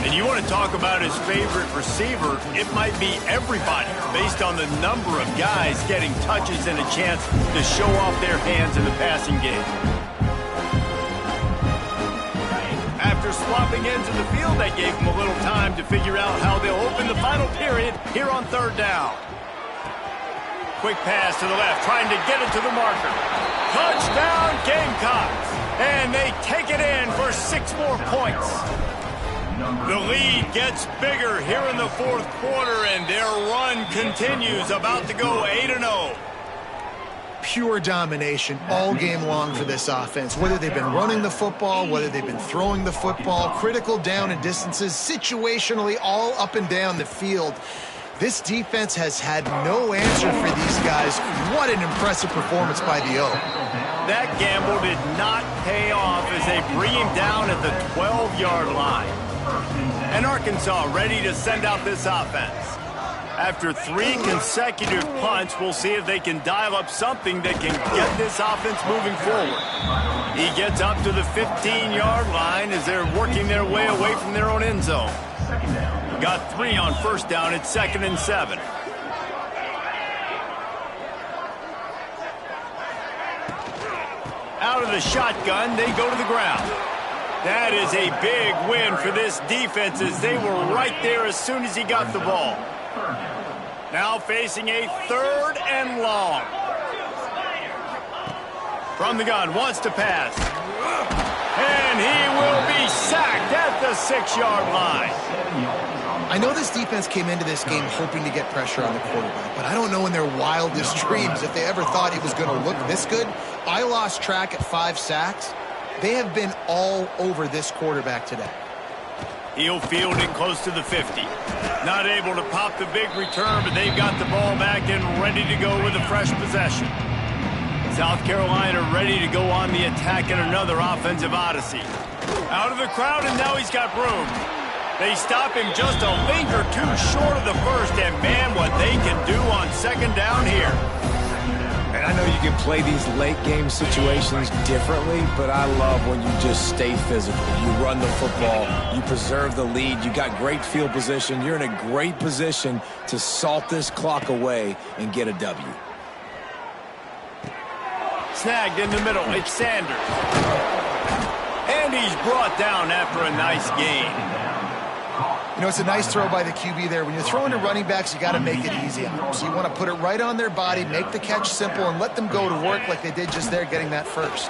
And you want to talk about his favorite receiver, it might be everybody, based on the number of guys getting touches and a chance to show off their hands in the passing game. After swapping ends in the field, that gave him a little time to figure out how they'll open the final period here on 3rd down. Quick pass to the left, trying to get it to the marker. Touchdown, Gamecocks! And they take it in for 6 more points. The lead gets bigger here in the 4th quarter, and their run continues, about to go 8-0. Pure domination all game long for this offense. Whether they've been running the football, whether they've been throwing the football, critical down and distances, situationally all up and down the field. This defense has had no answer for these guys. What an impressive performance by the O. That gamble did not pay off as they bring him down at the 12-yard line. And Arkansas ready to send out this offense. After 3 consecutive punts, we'll see if they can dial up something that can get this offense moving forward. He gets up to the 15-yard line as they're working their way away from their own end zone. Got 3 on first down. It's 2nd and 7. Out of the shotgun, they go to the ground. That is a big win for this defense as they were right there as soon as he got the ball. Now facing a 3rd and long. From the gun, wants to pass. And he will be sacked at the 6-yard line. I know this defense came into this game hoping to get pressure on the quarterback, but I don't know in their wildest dreams if they ever thought he was going to look this good. I lost track at 5 sacks. They have been all over this quarterback today. He'll field it close to the 50. Not able to pop the big return, but they've got the ball back and ready to go with a fresh possession. South Carolina ready to go on the attack in another offensive odyssey. Out of the crowd, and now he's got room. They stop him just a link or 2 short of the first, and man, what they can do on 2nd down here. And I know you can play these late-game situations differently, but I love when you just stay physical. You run the football, you preserve the lead, you got great field position. You're in a great position to salt this clock away and get a W. Snagged in the middle, it's Sanders. And he's brought down after a nice gain. You know, it's a nice throw by the QB there. When you're throwing to running backs, you got to make it easy on them. So you want to put it right on their body, make the catch simple, and let them go to work like they did just there getting that first.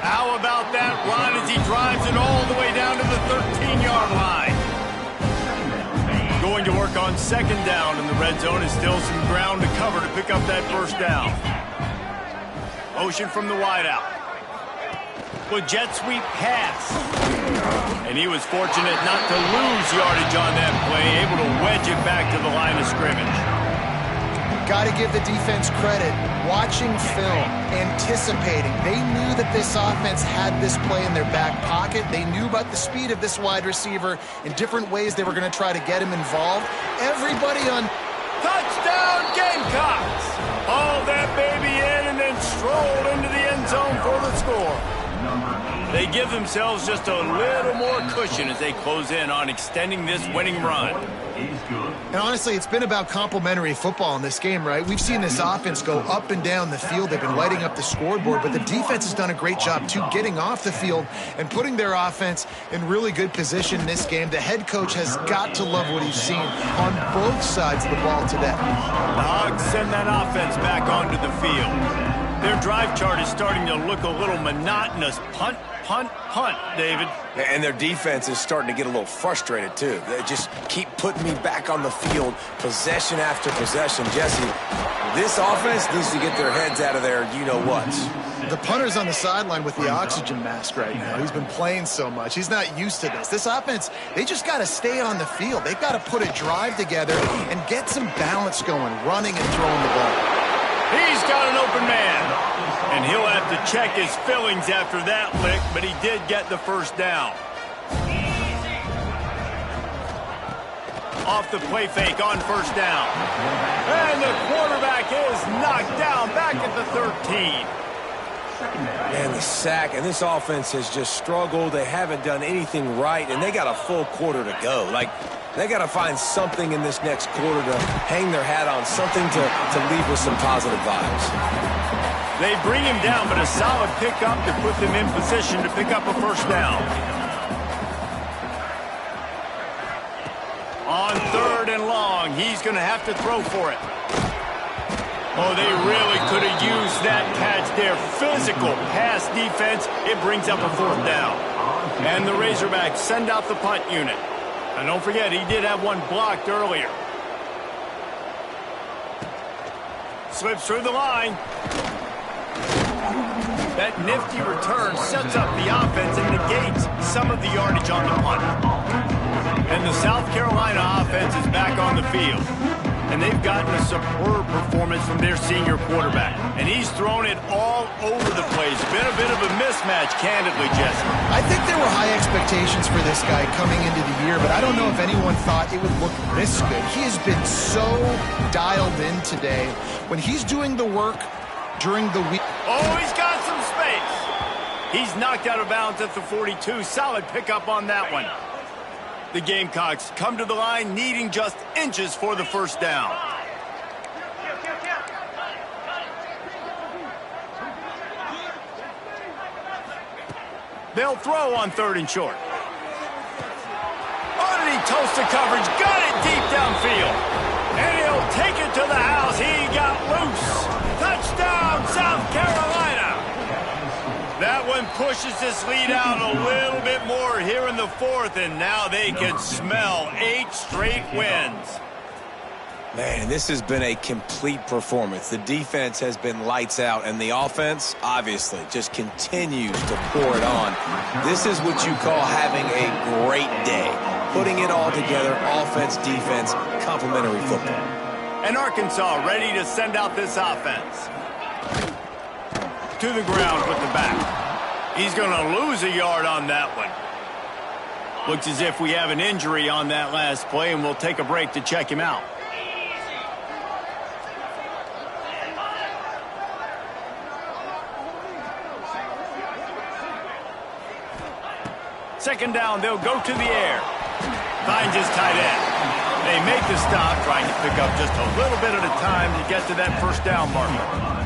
How about that run as he drives it all the way down to the 13-yard line? Going to work on 2nd down in the red zone is still some ground to cover to pick up that first down. Motion from the wideout. With jet sweep pass. And he was fortunate not to lose yardage on that play, able to wedge it back to the line of scrimmage. Got to give the defense credit. Watching film, anticipating. They knew that this offense had this play in their back pocket. They knew about the speed of this wide receiver in different ways they were going to try to get him involved. Everybody on touchdown Gamecocks! Hauled that baby in and then strolled into the end zone for the score. They give themselves just a little more cushion as they close in on extending this winning run. And honestly, it's been about complementary football in this game, right? We've seen this offense go up and down the field. They've been lighting up the scoreboard, but the defense has done a great job, too, getting off the field and putting their offense in really good position in this game. The head coach has got to love what he's seen on both sides of the ball today. The Hogs send that offense back onto the field. Their drive chart is starting to look a little monotonous. Punt, punt, punt, David. And their defense is starting to get a little frustrated, too. They just keep putting me back on the field, possession after possession. Jesse, this offense needs to get their heads out of their you-know-whats. The punter's on the sideline with the oxygen mask right now. He's been playing so much. He's not used to this. This offense, they just got to stay on the field. They've got to put a drive together and get some balance going, running and throwing the ball. He's got an open man. And he'll have to check his fillings after that lick, but he did get the first down. Off the play fake on first down. And the quarterback is knocked down back at the 13. Man, the sack, and this offense has just struggled. They haven't done anything right, and they got a full quarter to go. Like, they got to find something in this next quarter to hang their hat on, something to leave with some positive vibes. They bring him down, but a solid pickup to put them in position to pick up a first down. On 3rd and long, he's going to have to throw for it. Oh, they really could have used that catch there. Physical pass defense. It brings up a 4th down. And the Razorbacks send out the punt unit. And don't forget, he did have one blocked earlier. Slips through the line. That nifty return sets up the offense and negates some of the yardage on the punt. And the South Carolina offense is back on the field. And they've gotten a superb performance from their senior quarterback. And he's thrown it all over the place. Been a bit of a mismatch, candidly, Jesse. I think there were high expectations for this guy coming into the year, but I don't know if anyone thought it would look this good. He has been so dialed in today. When he's doing the work during the week. Oh, he's got some space. He's knocked out of bounds at the 42. Solid pickup on that one. The Gamecocks come to the line needing just inches for the first down. They'll throw on 3rd and short. Underneath toast to coverage. Got it deep downfield. And he'll take it to the house. He got loose. Touchdown, South Carolina. That one pushes this lead out a little bit more here in the 4th, and now they can smell 8 straight wins. Man, this has been a complete performance. The defense has been lights out, and the offense, obviously, just continues to pour it on. This is what you call having a great day. Putting it all together, offense, defense, complementary football. And Arkansas ready to send out this offense. To the ground with the back. He's going to lose a yard on that one. Looks as if we have an injury on that last play, and we'll take a break to check him out. Second down, they'll go to the air. Finds his tight end. They make the stop, trying to pick up just a little bit at a time to get to that first down marker.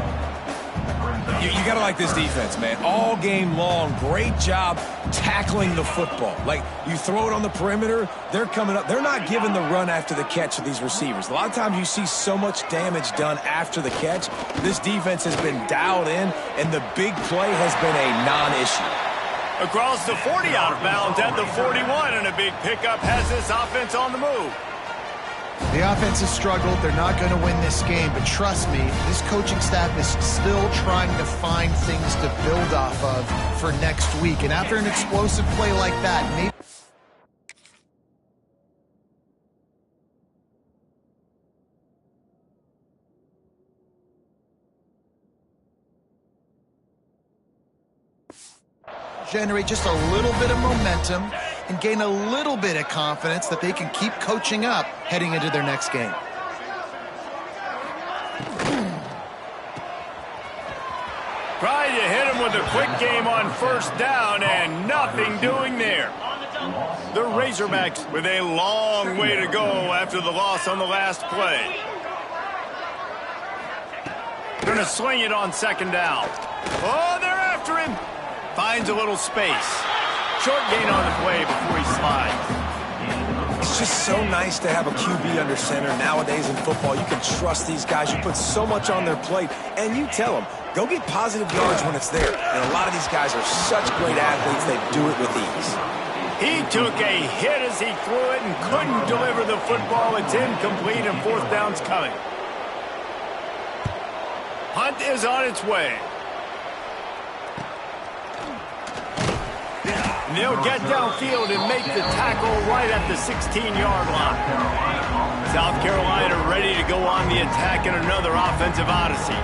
You got to like this defense, man. All game long, great job tackling the football. Like, you throw it on the perimeter, they're coming up. They're not giving the run after the catch to these receivers. A lot of times you see so much damage done after the catch. This defense has been dialed in, and the big play has been a non-issue. Across the 40, out of bounds at the 41, and a big pickup has this offense on the move. The offense has struggled. They're not going to win this game, but trust me, this coaching staff is still trying to find things to build off of for next week. And after an explosive play like that, maybe generate just a little bit of momentum and gain a little bit of confidence that they can keep coaching up heading into their next game. Trying to hit him with a quick game on first down, and nothing doing there. The Razorbacks with a long way to go after the loss on the last play. Going to sling it on second down. Oh, they're after him. Finds a little space. Short gain on the play before he slides. It's just so nice to have a QB under center. Nowadays in football, you can trust these guys. You put so much on their plate, and you tell them, go get positive yards when it's there. And a lot of these guys are such great athletes, they do it with ease. He took a hit as he threw it and couldn't deliver the football. It's incomplete, and fourth down's coming. Hunt is on its way. And they'll get downfield and make the tackle right at the 16-yard line. South Carolina ready to go on the attack in another offensive odyssey.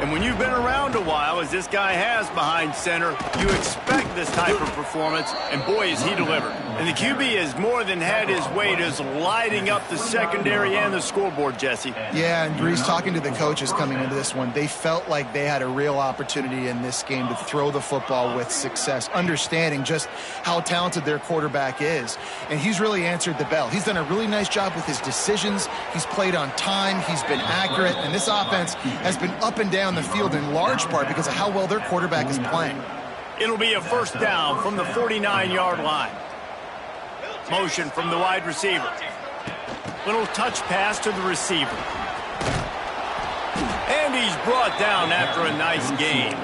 And when you've been around a while, as this guy has behind center, you expect this type of performance, and boy, has he delivered. And the QB has more than had his way, just lighting up the secondary and the scoreboard, Jesse. Yeah, and Breeze, talking to the coaches coming into this one, they felt like they had a real opportunity in this game to throw the football with success, understanding just how talented their quarterback is. And he's really answered the bell. He's done a really nice job with his decisions. He's played on time. He's been accurate. And this offense has been up and down the field in large part because of how well their quarterback is playing. It'll be a first down from the 49-yard line. Motion from the wide receiver. Little touch pass to the receiver. And he's brought down after a nice gain.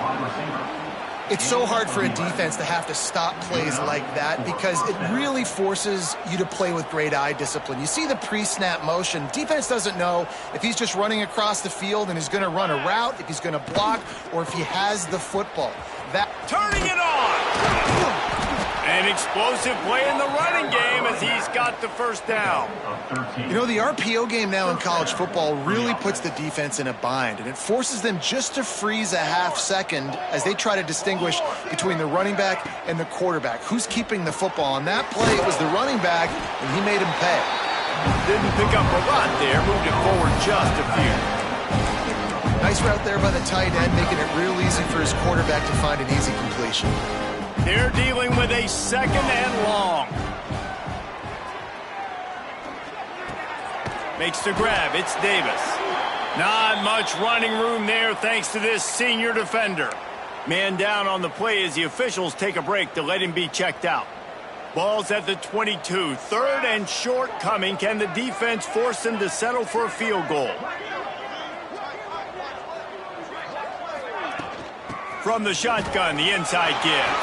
It's so hard for a defense to have to stop plays like that because it really forces you to play with great eye discipline. You see the pre-snap motion. Defense doesn't know if he's just running across the field and is going to run a route, if he's going to block, or if he has the football. Turning it on! An explosive play in the running game as he's got the first down. You know, the RPO game now in college football really puts the defense in a bind, and it forces them just to freeze a half second as they try to distinguish between the running back and the quarterback. Who's keeping the football? On that play, it was the running back, and he made him pay. Didn't pick up a lot there, moved it forward just a few. Nice route there by the tight end, making it real easy for his quarterback to find an easy completion. They're dealing with a 2nd and long. Makes the grab. It's Davis. Not much running room there thanks to this senior defender. Man down on the play as the officials take a break to let him be checked out. Ball's at the 22. 3rd and short coming. Can the defense force them to settle for a field goal? From the shotgun, the inside give.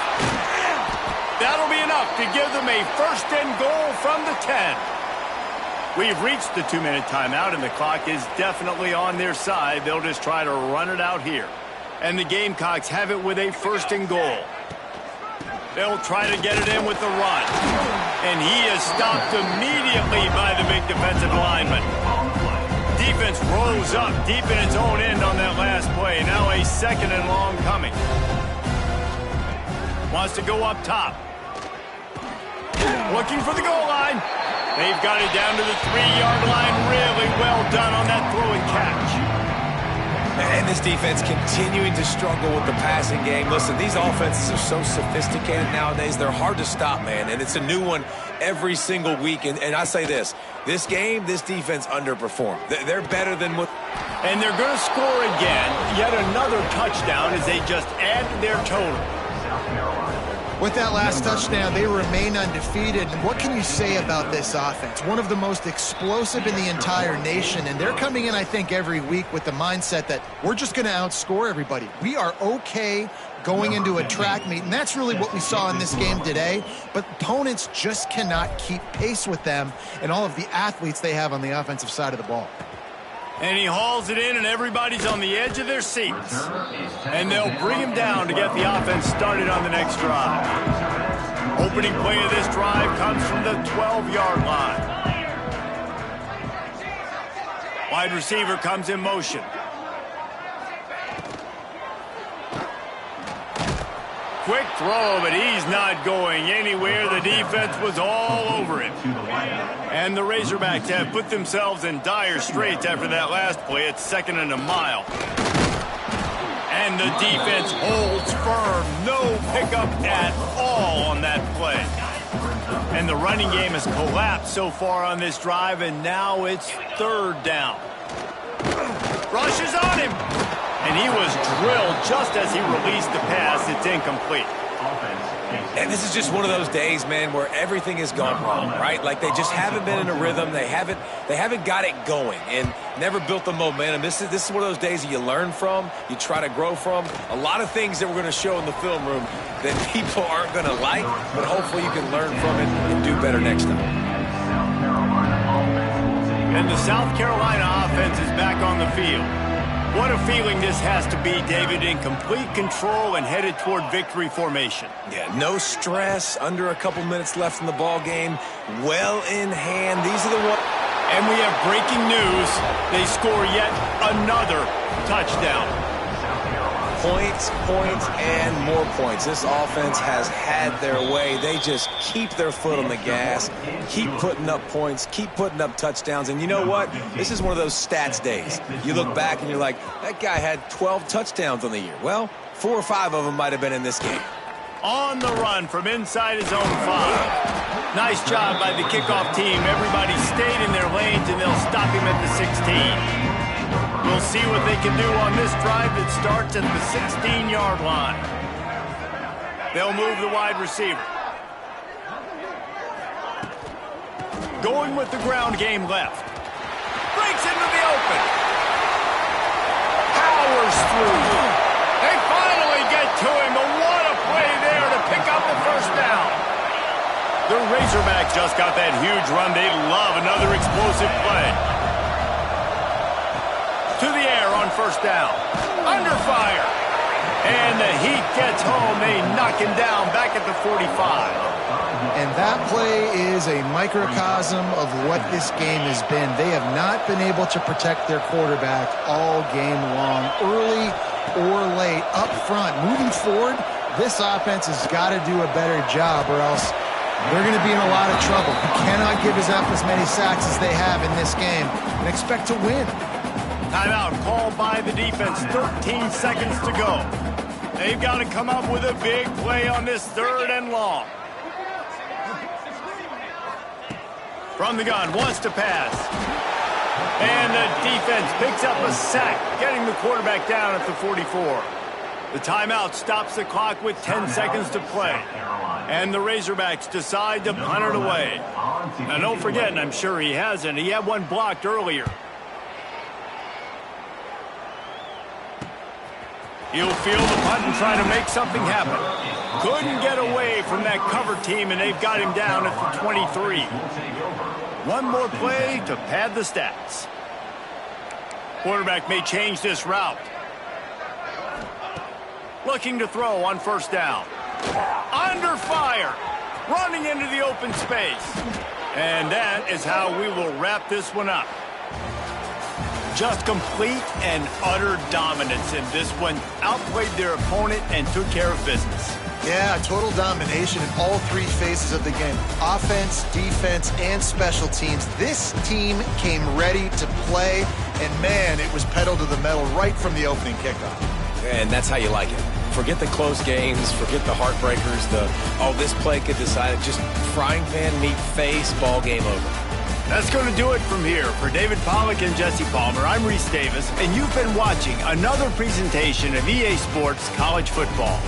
That'll be enough to give them a 1st and goal from the 10. We've reached the 2-minute timeout, and the clock is definitely on their side. They'll just try to run it out here. And the Gamecocks have it with a 1st and goal. They'll try to get it in with the run. And he is stopped immediately by the big defensive lineman. Defense rose up deep in its own end on that last play. Now a 2nd and long coming. Wants to go up top. Looking for the goal line. They've got it down to the 3-yard line. Really well done on that throw and catch. And this defense continuing to struggle with the passing game. Listen, these offenses are so sophisticated nowadays. They're hard to stop, man. And it's a new one every single week. And I say this game, this defense underperformed. They're better than what... And they're going to score again. Yet another touchdown as they just add to their total. With that last touchdown, they remain undefeated. And what can you say about this offense? One of the most explosive in the entire nation. And they're coming in, I think, every week with the mindset that we're just going to outscore everybody. We are okay going into a track meet. And that's really what we saw in this game today. But opponents just cannot keep pace with them and all of the athletes they have on the offensive side of the ball. And he hauls it in, and everybody's on the edge of their seats. And they'll bring him down to get the offense started on the next drive. Opening play of this drive comes from the 12-yard line. Wide receiver comes in motion. Quick throw, but he's not going anywhere. The defense was all over him. And the Razorbacks have put themselves in dire straits after that last play. It's 2nd and a mile. And the defense holds firm. No pickup at all on that play. And the running game has collapsed so far on this drive, and now it's 3rd down. Rushes on him. And he was drilled just as he released the pass. It's incomplete. And this is just one of those days, man, where everything has gone wrong, right? Like they just haven't been in a rhythm. They haven't got it going and never built the momentum. This is one of those days that you learn from, you try to grow from. A lot of things that we're going to show in the film room that people aren't going to like, but hopefully you can learn from it and do better next time. And the South Carolina offense is back on the field. What a feeling this has to be, David, in complete control and headed toward victory formation. Yeah, no stress, under a couple minutes left in the ball game, well in hand. These are the ones. And we have breaking news. They score yet another touchdown. Points, and more points. This offense has had their way. They just keep their foot on the gas, keep putting up points, keep putting up touchdowns. And you know what? This is one of those stats days. You look back and you're like, that guy had 12 touchdowns on the year. Well, 4 or 5 of them might have been in this game. On the run from inside his own 5. Nice job by the kickoff team. Everybody stayed in their lanes, and they'll stop him at the 16. We'll see what they can do on this drive that starts at the 16-yard line. They'll move the wide receiver. Going with the ground game left. Breaks into the open. Powers through. They finally get to him, but what a play there to pick up the first down. The Razorbacks just got that huge run. They love another explosive play. To the air on first down. Under fire. And the Heat gets home. They knock him down back at the 45. And that play is a microcosm of what this game has been. They have not been able to protect their quarterback all game long, early or late, up front. Moving forward, this offense has got to do a better job or else they're going to be in a lot of trouble. You cannot give up as many sacks as they have in this game and expect to win. Timeout called by the defense. 13 seconds to go. They've got to come up with a big play on this 3rd and long. From the gun, wants to pass. And the defense picks up a sack, getting the quarterback down at the 44. The timeout stops the clock with 10 seconds to play. And the Razorbacks decide to punt it away. Now, don't forget, and I'm sure he hasn't, he had one blocked earlier. He'll field the punt and try to make something happen. Couldn't get away from that cover team, and they've got him down at the 23. One more play to pad the stats. Quarterback may change this route. Looking to throw on 1st down. Under fire. Running into the open space. And that is how we will wrap this one up. Just complete and utter dominance in this one. Outplayed their opponent and took care of business. Yeah, total domination in all 3 phases of the game. Offense, defense, and special teams. This team came ready to play, and man, it was pedal to the metal right from the opening kickoff. And that's how you like it. Forget the close games, forget the heartbreakers, this play could decide it. Just frying pan, meat face, ball game over. That's going to do it from here. For David Pollack and Jesse Palmer, I'm Reese Davis, and you've been watching another presentation of EA Sports College Football.